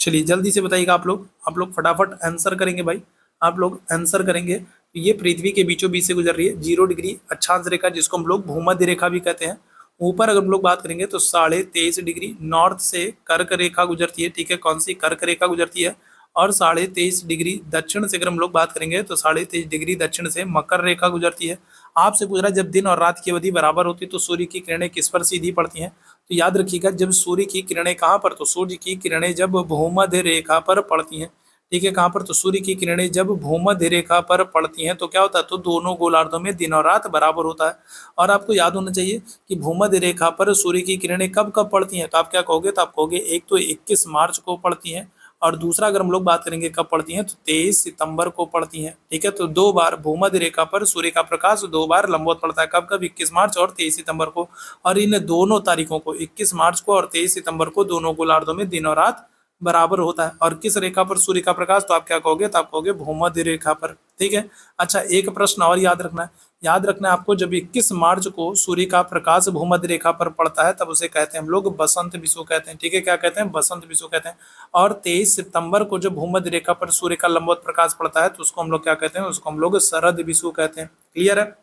चलिए जल्दी से बताइएगा आप लोग फटाफट आंसर करेंगे भाई, आप लोग आंसर करेंगे। तो ये पृथ्वी के बीचों बीच से गुजर रही है 0 डिग्री अक्षांश रेखा, जिसको हम लोग भूमध्य रेखा भी कहते हैं। ऊपर अगर हम लोग बात करेंगे तो 23.5 डिग्री नॉर्थ से कर्क रेखा गुजरती है। ठीक है, कौन सी? कर्क रेखा गुजरती है। और 23.5 डिग्री दक्षिण से अगर हम लोग बात करेंगे तो 23.5 डिग्री दक्षिण से मकर रेखा गुजरती है। आपसे पूछ रहा है जब दिन और रात की अवधि बराबर होती है तो सूर्य की किरणें किस पर सीधी पड़ती हैं? तो याद रखिएगा, जब सूर्य की किरणें कहाँ पर, तो सूर्य की किरणें जब भूमध्य रेखा पर पड़ती हैं। ठीक है, कहाँ पर? तो सूर्य की किरणें जब भूमध्य रेखा पर पड़ती हैं तो क्या होता है, तो दोनों गोलार्धों में दिन और रात बराबर होता है। और आपको याद होना चाहिए कि भूमध्य रेखा पर सूर्य की किरणें कब कब पड़ती हैं? तो आप क्या कहोगे, तो आप कहोगे एक तो 21 मार्च को पड़ती हैं और दूसरा अगर हम लोग बात करेंगे कब पड़ती हैं तो 23 सितंबर को पड़ती हैं। ठीक है, तो 2 बार भूमध्य रेखा पर सूर्य का प्रकाश 2 बार लंबवत पड़ता है। कब कब? 21 मार्च और 23 सितंबर को। और इन दोनों तारीखों को, 21 मार्च को और 23 सितंबर को, दोनों गोलार्धों में दिन और रात बराबर होता है। और किस रेखा पर सूर्य का प्रकाश? तो आप क्या कहोगे, तो आप कहोगे भूमध्य रेखा पर। ठीक है, अच्छा एक प्रश्न और याद रखना है, याद रखना है आपको, जब 21 मार्च को सूर्य का प्रकाश भूमध्य रेखा पर पड़ता है तब उसे कहते हैं हम लोग बसंत विषुव कहते हैं। ठीक है, क्या कहते हैं? बसंत विषुव कहते हैं। और 23 सितंबर को जब भूमध्य रेखा पर सूर्य का लंबवत प्रकाश पड़ता है तो उसको हम लोग क्या कहते हैं? उसको हम लोग शरद विषुव कहते हैं। क्लियर है?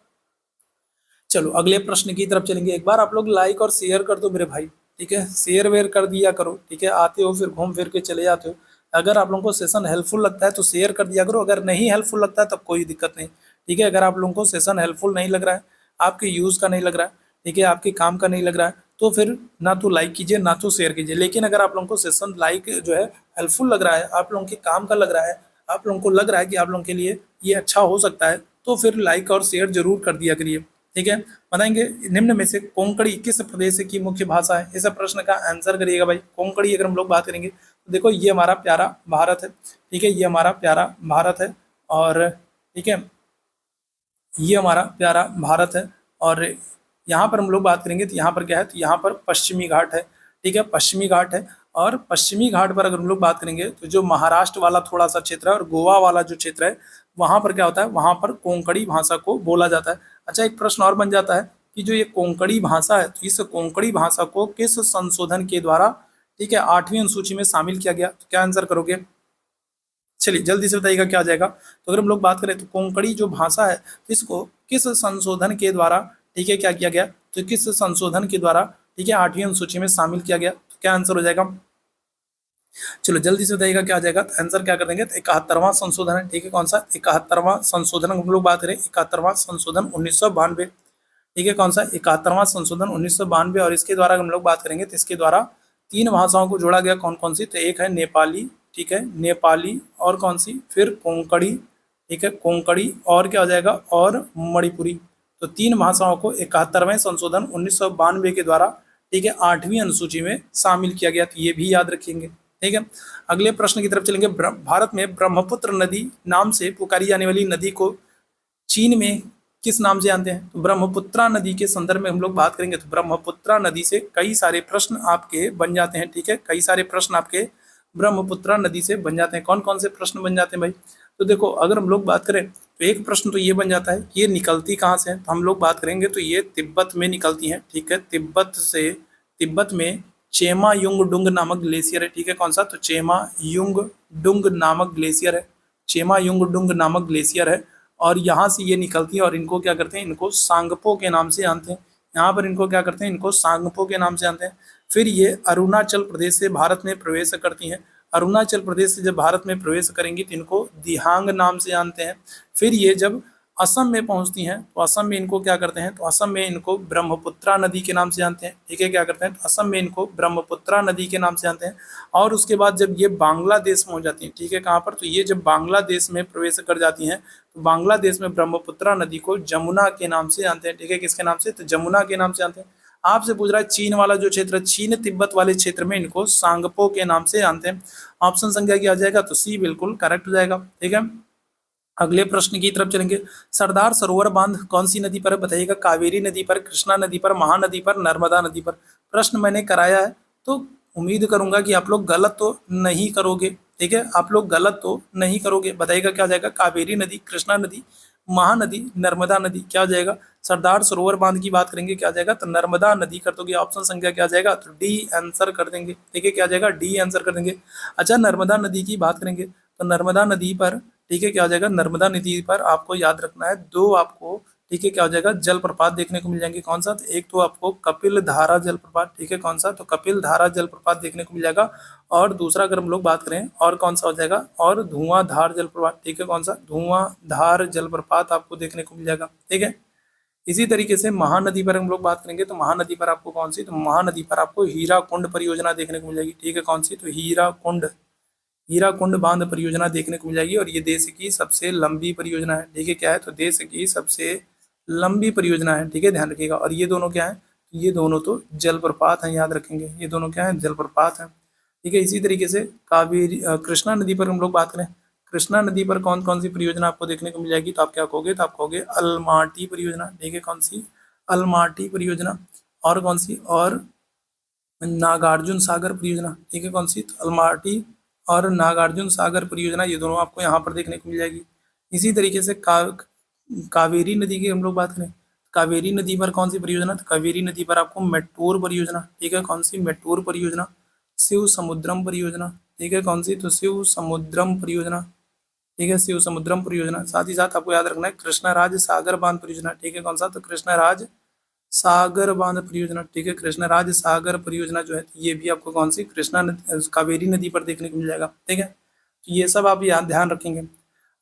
चलो अगले प्रश्न की तरफ चलेंगे। एक बार आप लोग लाइक और शेयर कर दो मेरे भाई, ठीक है, शेयर वेयर कर दिया करो। ठीक है, आते हो फिर घूम फिर के चले जाते हो। अगर आप लोगों को सेशन हेल्पफुल लगता है तो शेयर कर दिया करो, अगर नहीं हेल्पफुल लगता है तब कोई दिक्कत नहीं। ठीक है, अगर आप लोगों को सेशन हेल्पफुल नहीं लग रहा है, आपके यूज़ का नहीं लग रहा है, ठीक है, आपके काम का नहीं लग रहा है, तो फिर ना तो लाइक कीजिए ना तो शेयर कीजिए। लेकिन अगर आप लोगों को सेशन लाइक जो है हेल्पफुल लग रहा है, आप लोगों के काम का लग रहा है, आप लोगों को लग रहा है कि आप लोगों के लिए ये अच्छा हो सकता है, तो फिर लाइक और शेयर जरूर कर दिया करिए। ठीक है, बताएंगे निम्न में से कोंकणी किस प्रदेश की मुख्य भाषा है? इस प्रश्न का आंसर करिएगा भाई। कोंकणी अगर हम लोग बात करेंगे तो देखो ये हमारा प्यारा भारत है। ठीक है, ये हमारा प्यारा भारत है और ठीक है, ये हमारा प्यारा भारत है। और यहाँ पर हम लोग बात करेंगे तो यहाँ पर क्या है, तो यहाँ पर पश्चिमी घाट है। ठीक है, पश्चिमी घाट है। और पश्चिमी घाट पर अगर हम लोग बात करेंगे तो जो महाराष्ट्र वाला थोड़ा सा क्षेत्र है और गोवा वाला जो क्षेत्र है वहाँ पर क्या होता है, वहाँ पर कोंकणी भाषा को बोला जाता है। अच्छा एक प्रश्न और बन जाता है कि जो ये कोंकणी भाषा है तो इस कोंकणी भाषा को किस संशोधन के द्वारा, ठीक है, 8वीं अनुसूची में शामिल किया गया? तो क्या आंसर करोगे? चलिए जल्दी से बताइएगा क्या आ जाएगा। तो अगर हम लोग बात करें तो कोंकणी जो भाषा है तो इसको किस संशोधन के द्वारा, ठीक है, क्या किया गया? तो किस संशोधन के द्वारा, ठीक है, 8वीं अनुसूची में शामिल किया गया? तो क्या आंसर हो जाएगा? चलो जल्दी से बताइएगा क्या आ जाएगा। तो आंसर क्या कर देंगे, तो 71वां संशोधन है, ठीक है। कौन सा 71वां संशोधन हम लोग बात करें, 71वां संशोधन 1992, ठीक है। कौन सा 71वां संशोधन 1992। और इसके द्वारा हम लोग बात करेंगे तो इसके द्वारा 3 भाषाओं को जोड़ा गया। कौन कौन सी, तो एक है नेपाली, ठीक है, नेपाली, और कौन सी, फिर कोंकणी, ठीक है, कोंकणी, और क्या हो जाएगा, और मणिपुरी। तो 3 भाषाओं को 71वें संशोधन 1992 के द्वारा, ठीक है, 8वीं अनुसूची में शामिल किया गया। तो ये भी याद रखेंगे, ठीक है। अगले प्रश्न की तरफ चलेंगे। भारत में ब्रह्मपुत्र नदी नाम से पुकारी जाने वाली नदी को चीन में किस नाम से जानते हैं। तो ब्रह्मपुत्रा नदी के संदर्भ में हम लोग बात करेंगे तो ब्रह्मपुत्रा नदी से कई सारे प्रश्न आपके बन जाते हैं, ठीक है। कई सारे प्रश्न आपके ब्रह्मपुत्रा नदी से बन जाते हैं। कौन कौन से प्रश्न बन जाते हैं भाई, तो देखो अगर हम लोग बात करें तो एक प्रश्न तो ये बन जाता है कि ये निकलती कहाँ से है। तो हम लोग बात करेंगे तो ये तिब्बत में निकलती है, ठीक है। तिब्बत में चेमा युंग डुंग नामक ग्लेशियर है, ठीक है। कौन सा, तो चेमा युंग डुंग नामक ग्लेशियर है, चेमा युंग डुंग नामक ग्लेशियर है। और यहाँ से ये निकलती है और इनको क्या करते हैं, इनको सांगपो के नाम से जानते हैं। यहाँ पर इनको क्या करते हैं, इनको सांगपो के नाम से जानते हैं। फिर ये अरुणाचल प्रदेश से भारत में प्रवेश करती हैं। अरुणाचल प्रदेश से जब भारत में प्रवेश करेंगी तो इनको दिहांग नाम से जानते हैं। फिर ये जब असम में पहुंचती हैं तो असम में इनको क्या करते हैं, तो असम में इनको ब्रह्मपुत्रा नदी के नाम से जानते हैं, ठीक है। क्या करते हैं, तो असम में इनको ब्रह्मपुत्रा नदी के नाम से जानते हैं। और उसके बाद जब ये बांग्लादेश पहुंच जाती हैं, ठीक है, कहाँ पर, तो ये जब बांग्लादेश में प्रवेश कर जाती हैं तो बांग्लादेश में ब्रह्मपुत्रा नदी को जमुना के नाम से जानते हैं, ठीक है। किसके नाम से, तो जमुना के नाम से जानते हैं। आपसे पूछ रहा है चीन वाला जो क्षेत्र, चीन तिब्बत वाले क्षेत्र में इनको सांगपो के नाम से जानते हैं। ऑप्शन संख्या क्या आ जाएगा, तो सी बिल्कुल करेक्ट हो जाएगा, ठीक है। अगले प्रश्न की तरफ चलेंगे। सरदार सरोवर बांध कौन सी नदी पर है, बताइएगा। कावेरी नदी पर, कृष्णा नदी पर, महानदी पर, नर्मदा नदी पर। प्रश्न मैंने कराया है तो उम्मीद करूंगा कि आप लोग गलत तो नहीं करोगे, ठीक है। आप लोग गलत तो नहीं करोगे। बताइएगा क्या जाएगा, कावेरी नदी, कृष्णा नदी, महानदी, नर्मदा नदी, क्या हो जाएगा। सरदार सरोवर बांध की बात करेंगे, क्या जाएगा, तो नर्मदा नदी कर दोगे। ऑप्शन संख्या क्या जाएगा, तो डी आंसर कर देंगे, ठीक है। क्या जाएगा, डी आंसर कर देंगे। अच्छा, नर्मदा नदी की बात करेंगे तो नर्मदा नदी पर, ठीक है, क्या हो जाएगा, नर्मदा नदी पर आपको याद रखना है 2 आपको, ठीक है, क्या हो जाएगा, जलप्रपात देखने को मिल जाएंगे। कौन सा, तो एक तो आपको कपिल धारा जलप्रपात, ठीक है। कौन सा, तो कपिल धारा जलप्रपात देखने को मिल जाएगा। और दूसरा अगर हम लोग बात करें और कौन सा हो जाएगा, और धुआंधार जलप्रपात, ठीक है। कौन सा, धुआंधार जलप्रपात आपको देखने को मिल जाएगा, ठीक है। इसी तरीके से महानदी पर हम लोग बात करेंगे तो महानदी पर आपको कौन सी, तो महानदी पर आपको हीराकुंड परियोजना देखने को मिल जाएगी, ठीक है। कौन सी, तो हीराकुंड बांध परियोजना देखने को मिल जाएगी। और ये देश की सबसे लंबी परियोजना है, ठीक है। क्या है, तो देश की सबसे लंबी परियोजना है, ठीक है, ध्यान रखिएगा। और ये दोनों क्या है, ये दोनों तो जलप्रपात हैं, याद रखेंगे, ये दोनों क्या है, जलप्रपात हैं, ठीक है। इसी तरीके से कावेरी कृष्णा नदी पर हम लोग बात करें, कृष्णा नदी पर कौन कौन सी परियोजना आपको देखने को मिल जाएगी, तो आप क्या कहोगे, तो आप कहोगे अलमाटी परियोजना, ठीक है। कौन सी, अलमाटी परियोजना। और कौन सी, और नागार्जुन सागर परियोजना, ठीक है। कौन सी, तो अलमाटी और नागार्जुन सागर परियोजना, ये दोनों आपको यहाँ पर देखने को मिल जाएगी। इसी तरीके से कावेरी नदी की हम लोग बात करें, कावेरी नदी पर कौन सी परियोजना, तो कावेरी नदी पर आपको मेट्टूर परियोजना, ठीक है। कौन सी, मेट्टूर परियोजना। शिव समुद्रम परियोजना, ठीक है। कौन सी, तो शिव समुद्रम परियोजना, ठीक है, शिव समुद्रम परियोजना। साथ ही साथ आपको याद रखना है कृष्णराज सागर बांध परियोजना, ठीक है। कौन सा, तो कृष्णराज सागर बांध परियोजना, ठीक है। कृष्णराज सागर परियोजना जो है ये भी आपको कौन सी, कावेरी नदी पर देखने को मिल जाएगा, ठीक है। तो ये सब आप याद ध्यान रखेंगे।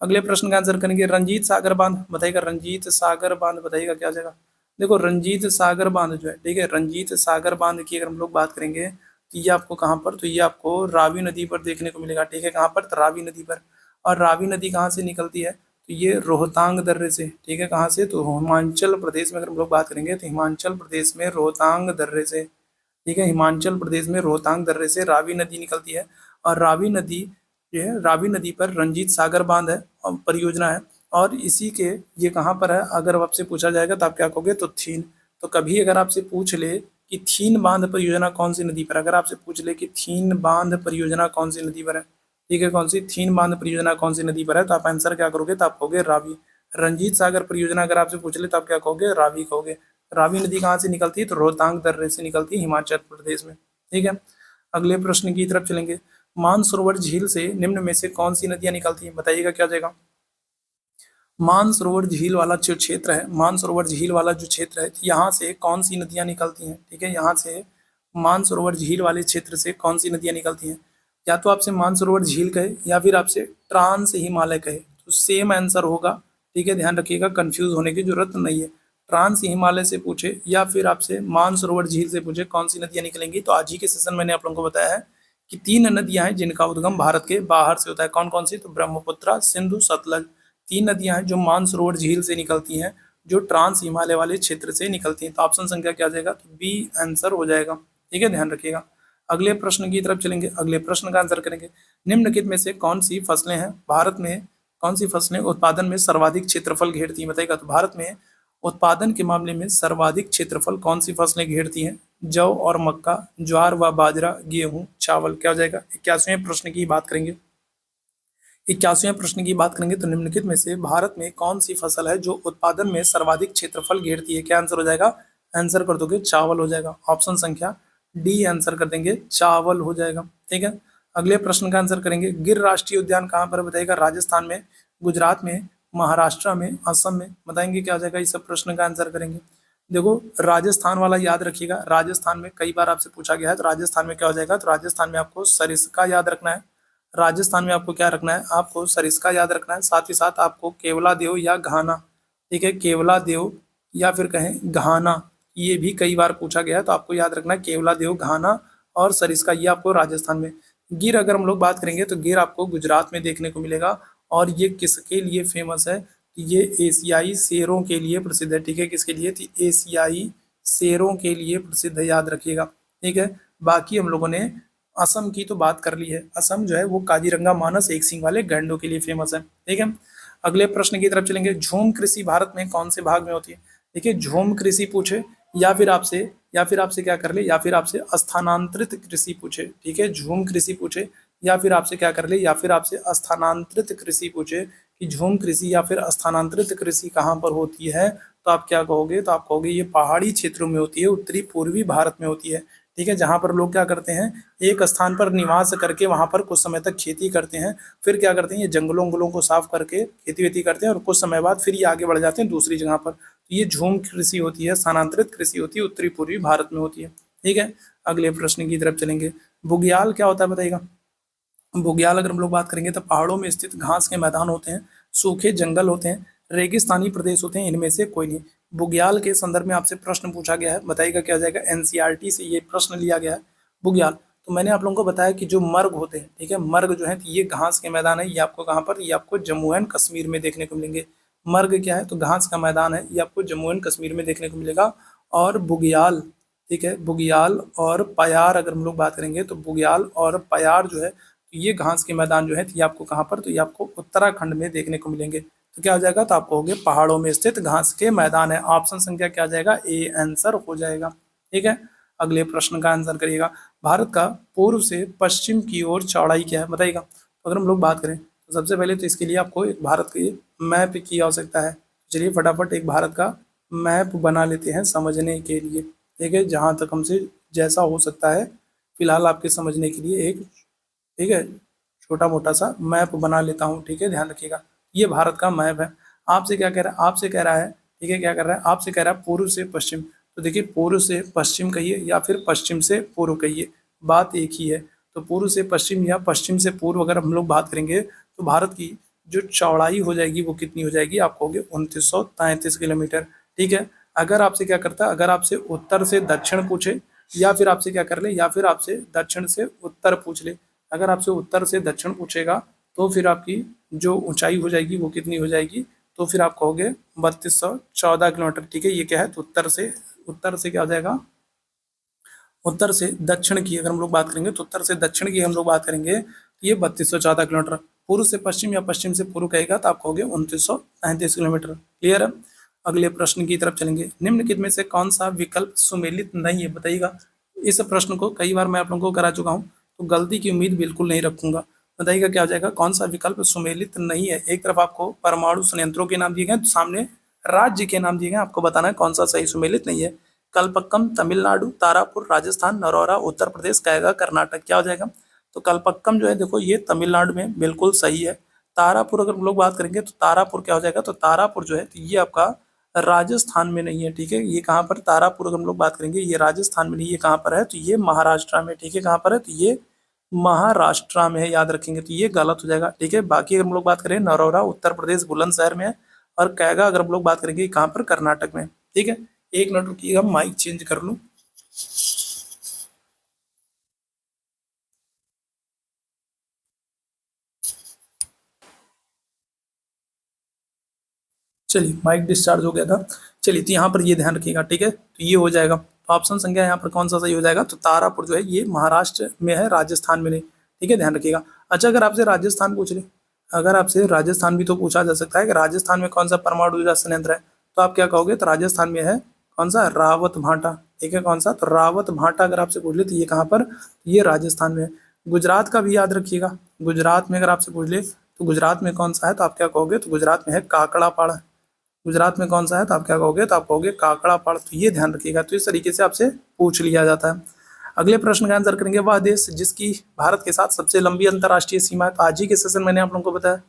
अगले प्रश्न का आंसर करेंगे, रंजीत सागर बांध बताइएगा। रंजीत सागर बांध बताइएगा क्या जाएगा। देखो रंजीत सागर बांध जो है, ठीक है, रंजीत सागर बांध की अगर हम लोग बात करेंगे तो ये आपको कहाँ पर, तो ये आपको रावी नदी पर देखने को मिलेगा, ठीक है। कहाँ पर, तो रावी नदी पर। और रावी नदी कहाँ से निकलती है, तो ये रोहतांग दर्रे से, ठीक है। कहाँ से, तो हिमाचल प्रदेश में अगर हम लोग बात करेंगे तो हिमाचल प्रदेश में रोहतांग दर्रे से, ठीक है, हिमाचल प्रदेश में रोहतांग दर्रे से रावी नदी निकलती है। और रावी नदी जो है, रावी नदी पर रंजीत सागर बांध है और परियोजना है। और इसी के ये कहाँ पर है, अगर आपसे पूछा जाएगा तो आप क्या कहोगे, तो थीन। तो कभी अगर आपसे पूछ ले कि थीन बांध परियोजना कौन सी नदी पर, अगर आपसे पूछ ले कि थीन बांध परियोजना कौन सी नदी पर है, ठीक है, कौन सी, थीन बांध परियोजना कौन सी नदी पर है, तो आप आंसर क्या करोगे, तो आप कहोगे रावी। रंजीत सागर परियोजना अगर आपसे पूछ ले तो आप क्या कहोगे, रावी कहोगे। रावी नदी कहाँ से निकलती है, तो रोहतांग दर्रे से निकलती है हिमाचल प्रदेश में, ठीक है। अगले प्रश्न की तरफ चलेंगे। मानसरोवर झील से निम्न में से कौन सी नदियां निकलती हैं, बताइएगा क्या जाएगा। मानसरोवर झील वाला जो क्षेत्र है, मानसरोवर झील वाला जो क्षेत्र है, यहाँ से कौन सी नदियां निकलती हैं, ठीक है। यहाँ से मानसरोवर झील वाले क्षेत्र से कौन सी नदियां निकलती हैं, या तो आपसे मानसरोवर झील कहे या फिर आपसे ट्रांस हिमालय कहे, तो सेम आंसर होगा। ठीक है, ध्यान रखिएगा, कंफ्यूज होने की जरूरत नहीं है। ट्रांस हिमालय से पूछे या फिर आपसे मानसरोवर झील से पूछे कौन सी नदियां निकलेंगी, तो आज ही के सेशन मैंने आप लोगों को बताया है कि 3 नदियां हैं जिनका उद्गम भारत के बाहर से होता है। कौन कौन सी? तो ब्रह्मपुत्र, सिंधु, सतलज। 3 नदियां हैं जो मानसरोवर झील से निकलती हैं, जो ट्रांस हिमालय वाले क्षेत्र से निकलती हैं। तो ऑप्शन संख्या क्या आ जाएगा? तो बी आंसर हो जाएगा। ठीक है, ध्यान रखिएगा। अगले प्रश्न की तरफ चलेंगे, अगले प्रश्न का आंसर करेंगे। निम्नलिखित में से कौन सी फसलें हैं भारत में, कौन सी फसलें उत्पादन में सर्वाधिक क्षेत्रफल घेरती हैं, बताइएगा। तो भारत में उत्पादन के मामले में सर्वाधिक क्षेत्रफल कौन सी फसलें घेरती हैं? जौ और मक्का, ज्वार व बाजरा, गेहूं, चावल। क्या हो जाएगा? 81वें प्रश्न की बात करेंगे। 81वें प्रश्न की बात करेंगे तो निम्नलिखित में से भारत में कौन सी फसल है जो उत्पादन में सर्वाधिक क्षेत्रफल घेरती है? क्या आंसर हो जाएगा? आंसर कर दोगे चावल हो जाएगा। ऑप्शन संख्या डी आंसर कर देंगे, चावल हो जाएगा। ठीक है, अगले प्रश्न का आंसर करेंगे। गिर राष्ट्रीय उद्यान कहाँ पर, बताइएगा। राजस्थान में, गुजरात में, महाराष्ट्र में, असम में, बताएंगे क्या हो जाएगा। इस सब प्रश्न का आंसर करेंगे। देखो, राजस्थान वाला याद रखिएगा, राजस्थान में कई बार आपसे पूछा गया है, तो राजस्थान में क्या हो जाएगा? तो राजस्थान में आपको सरिस्का याद रखना है। राजस्थान में आपको क्या रखना है? आपको सरिस्का याद रखना है। साथ ही साथ आपको केवला देव या घाना, ठीक है, केवला देव या फिर कहें घाना, ये भी कई बार पूछा गया है, तो आपको याद रखना है केवला देव, घाना और सरिस्का, ये आपको राजस्थान में। गिर अगर हम लोग बात करेंगे तो गिर आपको गुजरात में देखने को मिलेगा, और ये किसके लिए फेमस है? ये एशियाई शेरों के लिए प्रसिद्ध है। ठीक है, किसके लिए? तो एशियाई शेरों के लिए प्रसिद्ध है, याद रखिएगा। ठीक है, बाकी हम लोगों ने असम की तो बात कर ली है। असम जो है वो काजीरंगा मानस एक सींग वाले गैंडों के लिए फेमस है। ठीक है, अगले प्रश्न की तरफ चलेंगे। झूम कृषि भारत में कौन से भाग में होती है? देखिए, झूम कृषि पूछे या फिर आपसे क्या कर ले, या फिर आपसे स्थानांतरित कृषि पूछे। ठीक है, झूम कृषि पूछे या फिर आपसे क्या कर ले, या फिर आपसे स्थानांतरित कृषि पूछे कि झूम कृषि या फिर स्थानांतरित कृषि कहाँ पर होती है, तो आप क्या कहोगे? तो आप कहोगे ये पहाड़ी क्षेत्रों में होती है, उत्तरी पूर्वी भारत में होती है। ठीक है, जहाँ पर लोग क्या करते हैं, एक स्थान पर निवास करके वहाँ पर कुछ समय तक खेती करते हैं, फिर क्या करते हैं, ये जंगलों उंगलों को साफ करके खेती वेती करते हैं, और कुछ समय बाद फिर ये आगे बढ़ जाते हैं दूसरी जगह पर। तो ये झूम कृषि होती है, स्थानांतरित कृषि होती है, उत्तरी पूर्वी भारत में होती है। ठीक है, अगले प्रश्न की तरफ चलेंगे। बुग्याल क्या होता है, बताइएगा। बुग्याल अगर हम लोग बात करेंगे तो पहाड़ों में स्थित घास के मैदान होते हैं, सूखे जंगल होते हैं, रेगिस्तानी प्रदेश होते हैं, इनमें से कोई नहीं। बुग्याल के संदर्भ में आपसे प्रश्न पूछा गया है, बताइएगा क्या हो जाएगा। एनसीईआरटी से ये प्रश्न लिया गया है, बुग्याल। तो मैंने आप लोगों को बताया कि जो मर्ग होते हैं, ठीक है, मर्ग जो है ये घास के मैदान है, ये आपको कहाँ पर, ये आपको जम्मू एंड कश्मीर में देखने को मिलेंगे। मर्ग क्या है? तो घास का मैदान है, ये आपको जम्मू एंड कश्मीर में देखने को मिलेगा। और बुग्याल, ठीक है, बुग्याल और पयार अगर हम लोग बात करेंगे तो बुग्याल और पयार जो है ये घास के मैदान जो है ये आपको कहाँ पर, तो ये आपको उत्तराखंड में देखने को मिलेंगे। तो क्या हो जाएगा? तो आप कहोगे पहाड़ों में स्थित घास के मैदान है। ऑप्शन संख्या क्या आ जाएगा? ए आंसर हो जाएगा। ठीक है, अगले प्रश्न का आंसर करिएगा। भारत का पूर्व से पश्चिम की ओर चौड़ाई क्या है, बताइएगा। तो अगर हम लोग बात करें तो सबसे पहले तो इसके लिए आपको एक भारत के मैप की आवश्यकता है। चलिए फटाफट एक भारत का मैप बना लेते हैं समझने के लिए। ठीक है, जहाँ तक हमसे जैसा हो सकता है फिलहाल आपके समझने के लिए एक, ठीक है, छोटा मोटा सा मैप बना लेता हूँ। ठीक है, ध्यान रखिएगा, ये भारत का मैप है। आपसे क्या कह रहा है? आपसे कह रहा है, ठीक है, क्या कर रहा है? आपसे कह रहा है पूर्व से पश्चिम। तो देखिए, पूर्व से पश्चिम कहिए या फिर पश्चिम से पूर्व कहिए, बात एक ही है। तो पूर्व से पश्चिम या पश्चिम से पूर्व अगर हम लोग बात करेंगे तो भारत की जो चौड़ाई हो जाएगी वो कितनी हो जाएगी? आप कहोगे 2933 किलोमीटर। ठीक है, अगर आपसे क्या करता है, अगर आपसे उत्तर से दक्षिण पूछे या फिर आपसे क्या कर ले, या फिर आपसे दक्षिण से उत्तर पूछ ले, अगर आपसे उत्तर से दक्षिण पूछेगा तो फिर आपकी जो ऊंचाई हो जाएगी वो कितनी हो जाएगी? तो फिर आप कहोगे 3214 किलोमीटर। ठीक है, ये क्या है? तो उत्तर से क्या हो जाएगा? उत्तर से दक्षिण की अगर हम लोग बात करेंगे तो उत्तर से दक्षिण की हम लोग बात करेंगे तो ये 3214 किलोमीटर। पूर्व से पश्चिम या पश्चिम से पूर्व कहेगा तो आप कहोगे 2933 किलोमीटर। क्लियर है, अगले प्रश्न की तरफ चलेंगे। निम्नलिखित में से कौन सा विकल्प सुमेलित नहीं है, बताइएगा। इस प्रश्न को कई बार मैं आप लोगों को करा चुका हूँ, तो गलती की उम्मीद बिल्कुल नहीं रखूंगा। बताइएगा क्या हो जाएगा, कौन सा विकल्प सुमेलित नहीं है। एक तरफ आपको परमाणु संयंत्रों के नाम दिए गए, तो सामने राज्य के नाम दिए गए, आपको बताना है कौन सा सही सुमेलित नहीं है। कलपक्कम तमिलनाडु, तारापुर राजस्थान, नरोरा उत्तर प्रदेश, कहेगा कर्नाटक। क्या हो जाएगा? तो कलपक्कम जो है देखो ये तमिलनाडु में बिल्कुल सही है। तारापुर अगर हम लोग बात करेंगे तो तारापुर क्या हो जाएगा? तो तारापुर जो है तो ये आपका राजस्थान में नहीं है। ठीक है, ये कहाँ पर? तारापुर अगर हम लोग बात करेंगे ये राजस्थान में नहीं, ये कहाँ पर है? तो ये महाराष्ट्र में। ठीक है, कहाँ पर है? तो ये महाराष्ट्र में है, याद रखेंगे, तो ये गलत हो जाएगा। ठीक है, बाकी अगर हम लोग बात करें नरोरा उत्तर प्रदेश बुलंदशहर में है, और कैगा अगर हम लोग बात करेंगे कहाँ पर, कर्नाटक में। ठीक है, एक मिनट रुकिएगा, माइक चेंज कर लूँ। चलिए, माइक डिस्चार्ज हो गया था। चलिए, तो यहाँ पर ये ध्यान रखिएगा। ठीक है, तो ये हो जाएगा, तो ऑप्शन संख्या यहाँ पर कौन सा सही हो जाएगा, तो तारापुर जो है ये महाराष्ट्र में है, राजस्थान में नहीं। ठीक है, ध्यान रखिएगा। अच्छा, अगर आपसे राजस्थान पूछ ले, अगर आपसे राजस्थान भी तो पूछा जा सकता है कि राजस्थान में कौन सा परमाणु ऊर्जा संयंत्र है, तो आप क्या कहोगे, तो राजस्थान में है कौन सा, रावत भाटा। ठीक है, कौन सा, तो रावत भाटा अगर आपसे पूछ ले तो ये कहाँ पर, ये राजस्थान में है। गुजरात का भी याद रखिएगा, गुजरात में अगर आपसे पूछ ले तो गुजरात में कौन सा है, तो आप क्या कहोगे, तो गुजरात में है काकड़ापाड़ा। गुजरात में कौन सा है, तो आप क्या कहोगे, तो आप कहोगे काकड़ापाड़। तो ये ध्यान रखिएगा, तो इस तरीके से आपसे पूछ लिया जाता है। अगले प्रश्न का आंसर करेंगे, वह देश जिसकी भारत के साथ सबसे लंबी अंतर्राष्ट्रीय सीमा है। तो आज ही के सेशन मैंने आप लोगों को बताया।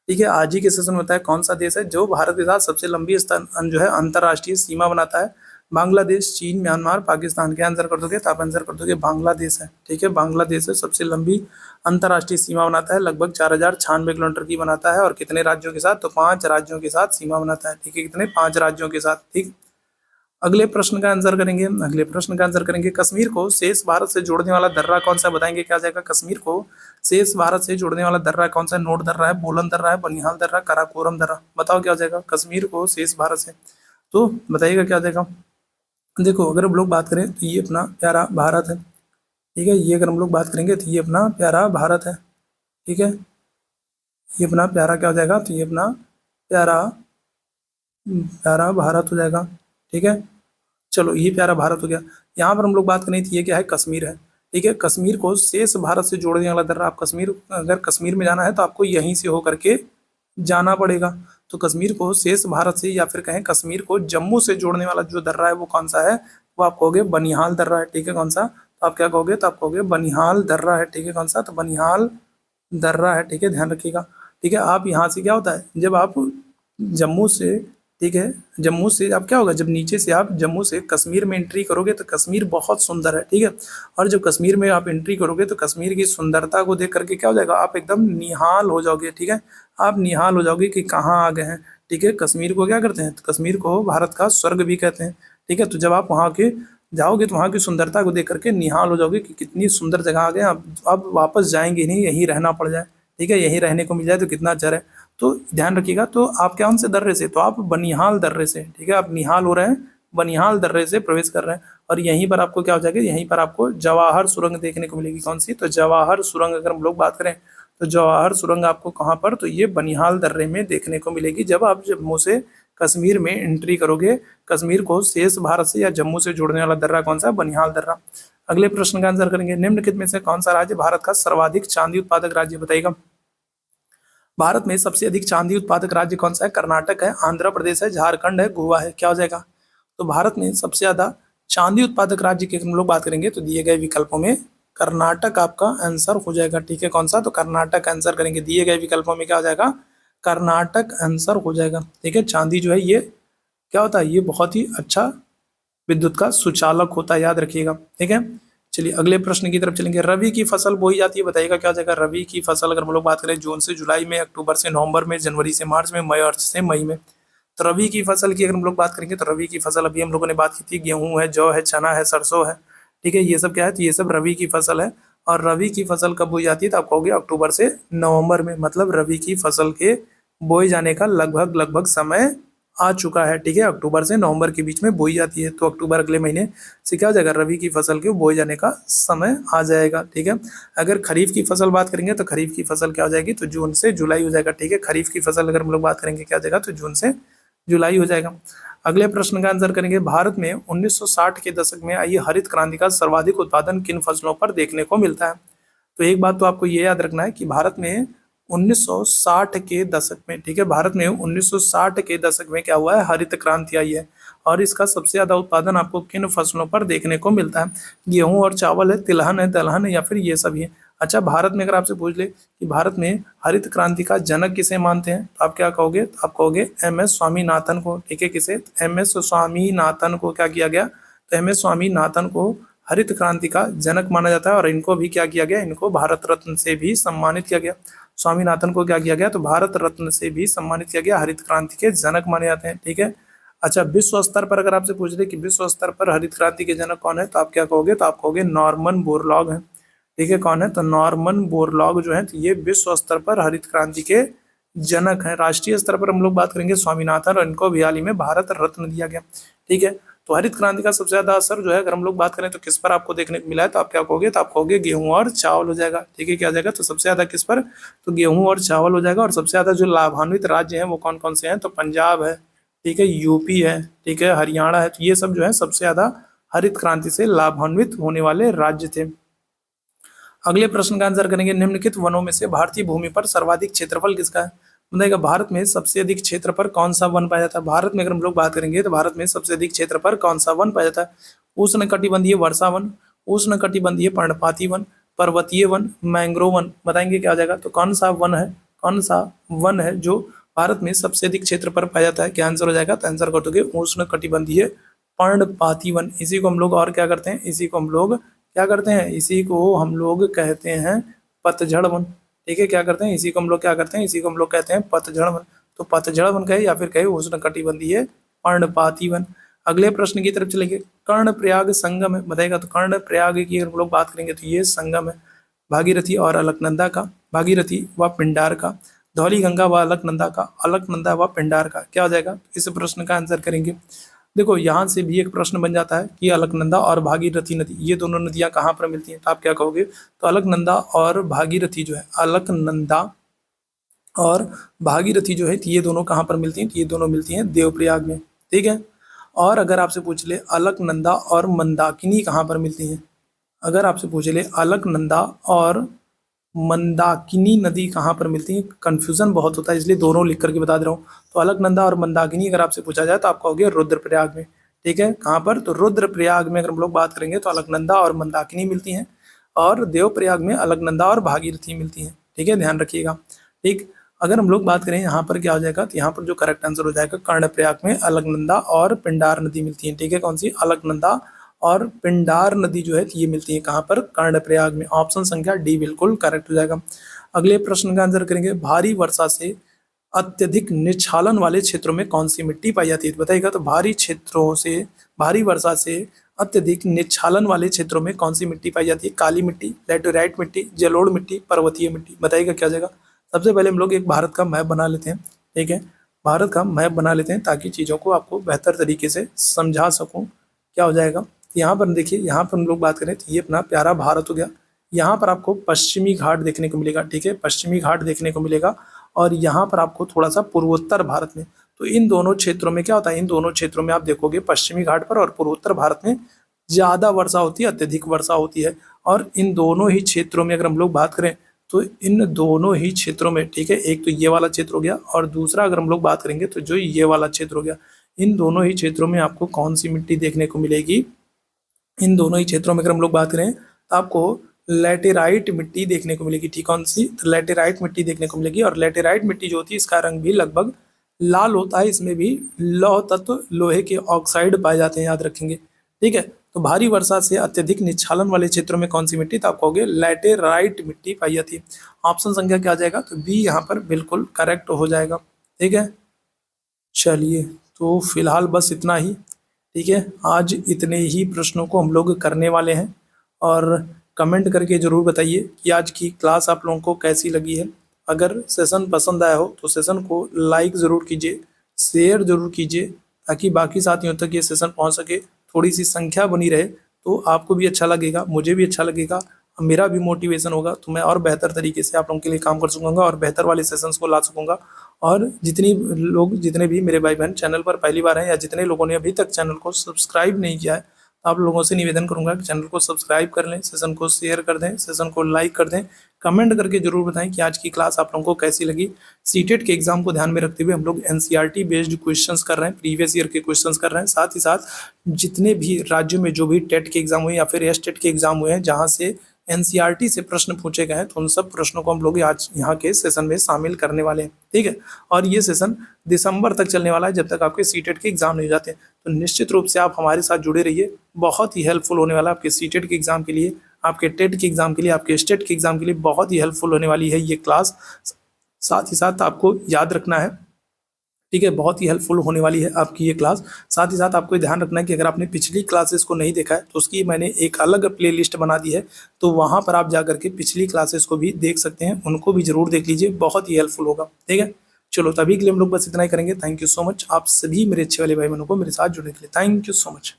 ठीक है, आज ही के सेशन में बताया कौन सा देश है जो भारत के साथ सबसे लंबी जो है अंतर्राष्ट्रीय सीमा बनाता है। बांग्लादेश, चीन, म्यांमार, पाकिस्तान। के आंसर कर दोगे, तो आप आंसर कर दोगे बांग्लादेश है। ठीक है, बांग्लादेश है, सबसे लंबी अंतर्राष्ट्रीय सीमा बनाता है, लगभग 4096 किलोमीटर की बनाता है। और कितने राज्यों के साथ, तो 5 राज्यों के साथ सीमा बनाता है। ठीक है, कितने, 5 राज्यों के साथ। ठीक, अगले प्रश्न का आंसर करेंगे, अगले प्रश्न का आंसर करेंगे, कश्मीर को शेष भारत से जोड़ने वाला दर्रा कौन सा, बताएंगे क्या जाएगा। कश्मीर को शेष भारत से जोड़ने वाला दर्रा कौन सा, नोट दर्रा है, बोलन दर्रा है, बनिहाल दर्रा, काराकोरम दर्रा। बताओ क्या हो जाएगा, कश्मीर को शेष भारत से, तो बताइएगा क्या जाएगा। देखो, अगर हम लोग बात करें तो ये अपना प्यारा भारत है। ठीक है, ये अगर हम लोग बात करेंगे तो ये अपना प्यारा भारत है। ठीक है, ये अपना प्यारा क्या हो जाएगा, तो ये अपना प्यारा प्यारा भारत हो जाएगा। ठीक है, चलो, ये प्यारा भारत हो गया। यहाँ पर हम लोग बात करें तो ये क्या है, कश्मीर है। ठीक है, कश्मीर को शेष भारत से जोड़ने वाला दर्रा, आप कश्मीर, अगर कश्मीर में जाना है तो आपको यहीं से होकर के जाना पड़ेगा। तो कश्मीर को शेष भारत से, या फिर कहें कश्मीर को जम्मू से जोड़ने वाला जो दर्रा है वो कौन सा है, वो आप कहोगे बनिहाल दर्रा है। ठीक है, कौन सा, तो आप क्या कहोगे, तो आप कहोगे बनिहाल दर्रा है। ठीक है, कौन सा, तो बनिहाल दर्रा है। ठीक है, ध्यान रखिएगा। ठीक है, आप यहाँ से क्या होता है, जब आप जम्मू से, ठीक है, जम्मू से आप क्या होगा, जब नीचे से आप जम्मू से कश्मीर में एंट्री करोगे तो कश्मीर बहुत सुंदर है। ठीक है, और जब कश्मीर में आप एंट्री करोगे तो कश्मीर की सुंदरता को देख करके क्या हो जाएगा, आप एकदम निहाल हो जाओगे। ठीक है, आप निहाल हो जाओगे कि कहाँ आ गए हैं। ठीक है, कश्मीर को क्या करते हैं, तो कश्मीर को भारत का स्वर्ग भी कहते हैं। ठीक है, तो जब आप वहाँ के जाओगे तो वहाँ की सुंदरता को देख करके निहाल हो जाओगे कि कितनी सुंदर जगह आ गए, अब वापस जाएंगे नहीं, यहीं रहना पड़ जाए। ठीक है, यहीं रहने को मिल जाए तो कितना अच्छा है। तो ध्यान रखिएगा, तो आप कौन से दर्रे से, तो आप बनिहाल दर्रे से। ठीक है, आप निहाल हो रहे हैं, बनिहाल दर्रे से प्रवेश कर रहे हैं। और यहीं पर आपको क्या हो जाएगा, यहीं पर आपको जवाहर सुरंग देखने को मिलेगी। कौन सी, तो जवाहर सुरंग अगर हम लोग बात करें तो जवाहर सुरंग आपको कहाँ पर, तो ये बनिहाल दर्रे में देखने को मिलेगी। जब आप जम्मू से कश्मीर में एंट्री करोगे, कश्मीर को शेष भारत से या जम्मू से जोड़ने वाला दर्रा कौन सा, बनिहाल दर्रा। अगले प्रश्न का आंसर करेंगे, निम्नलिखित में से कौन सा राज्य भारत का सर्वाधिक चांदी उत्पादक राज्य, बताइएगा। भारत में सबसे अधिक चांदी उत्पादक राज्य कौन सा है, कर्नाटक है, आंध्र प्रदेश है, झारखंड है, गोवा है। क्या हो जाएगा, तो भारत में सबसे ज्यादा चांदी उत्पादक राज्य की हम लोग बात करेंगे तो दिए गए विकल्पों में कर्नाटक आपका आंसर हो जाएगा। ठीक है, कौन सा, तो कर्नाटक आंसर करेंगे, दिए गए विकल्पों में क्या हो जाएगा, कर्नाटक आंसर हो जाएगा। ठीक है, चांदी जो है ये क्या होता है, ये बहुत ही अच्छा विद्युत का सुचालक होता है, याद रखिएगा। ठीक है, चलिए अगले प्रश्न की तरफ चलेंगे, रबी की फसल बोई जाती है, बताइएगा क्या हो जाएगा। रबी की फसल अगर हम लोग बात करें जून से जुलाई में, अक्टूबर से नवंबर में, जनवरी से मार्च में, मार्च से मई में। तो रबी की फसल की अगर हम लोग बात करेंगे तो रबी की फसल अभी हम लोगों ने बात की थी, गेहूं है, जौ है, चना है, सरसों है। ठीक है, ये सब क्या है, तो ये सब रबी की फसल है। और रबी की फसल कब बोई जाती है, तो आप कहोगे अक्टूबर से नवंबर में, मतलब रबी की फसल के बोए जाने का लगभग लगभग समय आ चुका है। ठीक है, अक्टूबर से नवंबर के बीच में बोई जाती है, तो अक्टूबर अगले महीने से क्या हो जाएगा, रबी की फसल के बोए जाने का समय आ जाएगा। ठीक है, अगर खरीफ की फसल बात करेंगे तो खरीफ की फसल क्या हो जाएगी, तो जून से जुलाई हो जाएगा। ठीक है, खरीफ की फसल अगर हम लोग बात करेंगे क्या हो जाएगा, तो जून से जुलाई हो जाएगा। अगले प्रश्न का आंसर करेंगे, भारत में 1960 के दशक में आई हरित क्रांति का सर्वाधिक उत्पादन किन फसलों पर देखने को मिलता है। तो एक बात तो आपको ये याद रखना है कि भारत में 1960 के दशक में, ठीक है, भारत में 1960 के दशक में क्या हुआ है, हरित क्रांति आई है। और इसका सबसे ज्यादा उत्पादन आपको किन फसलों पर देखने को मिलता है, गेहूं और चावल है, तिलहन है, दलहन है, या फिर ये सभी है। अच्छा, भारत में अगर आपसे पूछ ले कि भारत में हरित क्रांति का जनक किसे मानते हैं, तो आप क्या कहोगे, तो आप कहोगे MS स्वामीनाथन को। ठीक है, किसे, MS स्वामीनाथन को क्या किया गया, तो MS स्वामीनाथन को हरित क्रांति का जनक माना जाता है और इनको भी क्या किया गया, इनको भारत रत्न से भी सम्मानित किया गया। स्वामीनाथन को क्या किया गया, तो भारत रत्न से भी सम्मानित किया गया, हरित क्रांति के जनक माने जाते हैं। ठीक है। अच्छा, विश्व स्तर पर अगर आपसे पूछ दे कि विश्व स्तर पर हरित क्रांति के जनक कौन है, तो आप क्या कहोगे, तो आप कहोगे नॉर्मन बोरलॉग है। ठीक है, कौन है, तो नॉर्मन बोरलॉग जो है, तो ये विश्व स्तर पर हरित क्रांति के जनक हैं। राष्ट्रीय स्तर पर हम लोग बात करेंगे स्वामीनाथन, और इनको भी हाल ही में भारत रत्न दिया गया। ठीक है, तो हरित क्रांति का सबसे ज्यादा असर जो है अगर हम लोग बात करें तो किस पर आपको देखने को मिला है, तो आप क्या कहोगे, तो आप कहोगे गेहूं और चावल हो जाएगा। ठीक है, क्या हो जाएगा, तो सबसे ज्यादा किस पर, तो गेहूं और चावल हो जाएगा। और सबसे ज्यादा जो लाभान्वित राज्य हैं वो कौन कौन से हैं, तो पंजाब है, ठीक है, यूपी है, ठीक है, हरियाणा है। तो ये सब जो है सबसे ज्यादा हरित क्रांति से लाभान्वित होने वाले राज्य थे। अगले प्रश्न का आंसर करेंगे, निम्नलिखित वनों में से भारतीय भूमि पर सर्वाधिक क्षेत्रफल किसका है। बताइएगा भारत में सबसे अधिक क्षेत्र पर कौन सा वन पाया जाता है। भारत में अगर हम लोग बात करेंगे तो भारत में सबसे अधिक क्षेत्र पर कौन सा वन पाया जाता है। उष्णकटिबंधीय वर्षा वन, उष्णकटिबंधीय पर्णपाती वन, पर्वतीय वन, मैंग्रोव वन। बताएंगे क्या आ जाएगा, तो कौन सा वन है, कौन सा वन है जो भारत में सबसे अधिक क्षेत्र पर पाया जाता है। क्या आंसर हो जाएगा, तो आंसर कर दोगे उष्णकटिबंधीय पर्णपाती वन। इसी को हम लोग और क्या करते हैं, इसी को हम लोग क्या करते हैं, इसी को हम लोग कहते हैं पतझड़ वन। ठीक है, क्या करते हैं, इसी को हम लोग क्या करते हैं, इसी को हम लोग कहते हैं पतझड़ वन। तो पतझड़ वन कहे या फिर कहे उष्णकटिबंधीय पर्णपाती वन। अगले प्रश्न की तरफ चलेंगे, कर्णप्रयाग संगम है। बताएगा, तो कर्णप्रयाग की हम लोग बात करेंगे तो ये संगम है भागीरथी और अलकनंदा का, भागीरथी व पिंडार का, धौली गंगा व अलकनंदा का, अलकनंदा व पिंडार का। क्या हो जाएगा, इस प्रश्न का आंसर करेंगे। देखो यहाँ से भी एक प्रश्न बन जाता है कि अलकनंदा और भागीरथी नदी, ये दोनों नदियां कहाँ पर मिलती हैं, तो आप क्या कहोगे, तो अलकनंदा और भागीरथी जो है, अलकनंदा और भागीरथी जो है ये दोनों कहाँ पर मिलती हैं, तो ये दोनों मिलती हैं देवप्रयाग में। ठीक है, और अगर आपसे पूछ ले अलकनंदा और मंदाकिनी कहाँ पर मिलती हैं, अगर आपसे पूछ ले अलकनंदा और मंदाकिनी नदी कहाँ पर मिलती है, कंफ्यूजन बहुत होता है इसलिए दोनों लिख करके बता दे रहा हूँ। तो अलकनंदा और मंदाकिनी अगर आपसे पूछा जाए तो आप कहोगे रुद्रप्रयाग में। ठीक है, कहाँ पर, तो रुद्रप्रयाग में अगर हम लोग बात करेंगे तो अलकनंदा और मंदाकिनी मिलती हैं, और देवप्रयाग में अलकनंदा और भागीरथी मिलती हैं। ठीक है, ध्यान रखिएगा। ठीक, अगर हम लोग बात करें यहाँ पर क्या हो जाएगा, तो यहाँ पर जो करेक्ट आंसर हो जाएगा कर्णप्रयाग में अलकनंदा और पिंडार नदी मिलती है। ठीक है, कौन सी, अलकनंदा और पिंडार नदी जो है ये मिलती है कहाँ पर, कर्णप्रयाग में। ऑप्शन संख्या डी बिल्कुल करेक्ट हो जाएगा। अगले प्रश्न का आंसर करेंगे, भारी वर्षा से अत्यधिक निच्छालन वाले क्षेत्रों में कौन सी मिट्टी पाई जाती है। बताइएगा, तो भारी वर्षा से अत्यधिक निच्छालन वाले क्षेत्रों में कौन सी मिट्टी पाई जाती है। काली मिट्टी, लैटेराइट मिट्टी, जलोढ़ मिट्टी, पर्वतीय मिट्टी। बताइएगा क्या जाएगा। सबसे पहले हम लोग एक भारत का मैप बना लेते हैं। ठीक है, भारत का मैप बना लेते हैं ताकि चीज़ों को आपको बेहतर तरीके से समझा सकूँ। क्या हो जाएगा, यहाँ पर देखिए, यहाँ पर हम लोग बात करें तो ये अपना प्यारा भारत हो गया। यहाँ पर आपको पश्चिमी घाट देखने को मिलेगा। ठीक है, पश्चिमी घाट देखने को मिलेगा, और यहाँ पर आपको थोड़ा सा पूर्वोत्तर भारत में। तो इन दोनों क्षेत्रों में क्या होता है, इन दोनों क्षेत्रों में आप देखोगे पश्चिमी घाट पर और पूर्वोत्तर भारत में ज़्यादा वर्षा होती है, अत्यधिक वर्षा होती है। और इन दोनों ही क्षेत्रों में अगर हम लोग बात करें तो इन दोनों ही क्षेत्रों में, ठीक है, एक तो ये वाला क्षेत्र हो गया और दूसरा अगर हम लोग बात करेंगे तो जो ये वाला क्षेत्र हो गया, इन दोनों ही क्षेत्रों में आपको कौन सी मिट्टी देखने को मिलेगी, इन दोनों ही क्षेत्रों में अगर हम लोग बात करें तो आपको लैटेराइट मिट्टी देखने को मिलेगी। ठीक, कौन सी, तो लैटेराइट मिट्टी देखने को मिलेगी। और लैटेराइट मिट्टी जो होती है इसका रंग भी लगभग लाल होता है, इसमें भी लौह तत्व, लोहे के ऑक्साइड पाए जाते हैं, याद रखेंगे। ठीक है, तो भारी वर्षा से अत्यधिक निच्छालन वाले क्षेत्रों में कौन सी मिट्टी, तो आप कहोगे लैटेराइट मिट्टी पाई जाती है। ऑप्शन संख्या क्या आ जाएगा, तो बी यहाँ पर बिल्कुल करेक्ट हो जाएगा। ठीक है, चलिए तो फिलहाल बस इतना ही। ठीक है, आज इतने ही प्रश्नों को हम लोग करने वाले हैं, और कमेंट करके ज़रूर बताइए कि आज की क्लास आप लोगों को कैसी लगी है। अगर सेशन पसंद आया हो तो सेशन को लाइक ज़रूर कीजिए, शेयर ज़रूर कीजिए, ताकि बाकी साथियों तक ये सेशन पहुंच सके, थोड़ी सी संख्या बनी रहे, तो आपको भी अच्छा लगेगा, मुझे भी अच्छा लगेगा, मेरा भी मोटिवेशन होगा, तो मैं और बेहतर तरीके से आप लोगों के लिए काम कर सकूँगा और बेहतर वाले सेशंस को ला सकूँगा। और जितने भी मेरे भाई बहन चैनल पर पहली बार हैं, या जितने लोगों ने अभी तक चैनल को सब्सक्राइब नहीं किया है, आप लोगों से निवेदन करूंगा कि चैनल को सब्सक्राइब कर लें, सेशन को शेयर कर दें, सेशन को लाइक कर दें, कमेंट करके जरूर बताएं कि आज की क्लास आप लोगों को कैसी लगी। सीटेट के एग्जाम को ध्यान में रखते हुए हम लोग एनसीईआरटी बेस्ड क्वेश्चंस कर रहे हैं, प्रीवियस ईयर के क्वेश्चंस कर रहे हैं। साथ ही साथ जितने भी राज्यों में जो भी टेट के एग्जाम हुए या फिर एस टेट के एग्जाम हुए हैं, जहाँ से एनसीईआरटी से प्रश्न पूछे गए हैं, तो उन सब प्रश्नों को हम लोग आज यहाँ के सेशन में शामिल करने वाले हैं, ठीक है। और ये सेशन दिसंबर तक चलने वाला है, जब तक आपके सीटेट के एग्जाम नहीं हो जाते। तो निश्चित रूप से आप हमारे साथ जुड़े रहिए, बहुत ही हेल्पफुल होने वाला है आपके सीटेट के एग्जाम के लिए, आपके टेट के एग्जाम के लिए, आपके स्टेट के एग्जाम के लिए बहुत ही हेल्पफुल होने वाली है ये क्लास। साथ ही साथ आपको याद रखना है, ठीक है, बहुत ही हेल्पफुल होने वाली है आपकी ये क्लास। साथ ही साथ आपको ध्यान रखना है कि अगर आपने पिछली क्लासेस को नहीं देखा है तो उसकी मैंने एक अलग प्लेलिस्ट बना दी है, तो वहाँ पर आप जा करके पिछली क्लासेस को भी देख सकते हैं, उनको भी जरूर देख लीजिए, बहुत ही हेल्पफुल होगा, ठीक है। चलो, तभी के लिए हम लोग बस इतना ही करेंगे। थैंक यू सो मच आप सभी मेरे अच्छे वाले भाई बहनों को मेरे साथ जुड़ने के लिए। Thank you so much.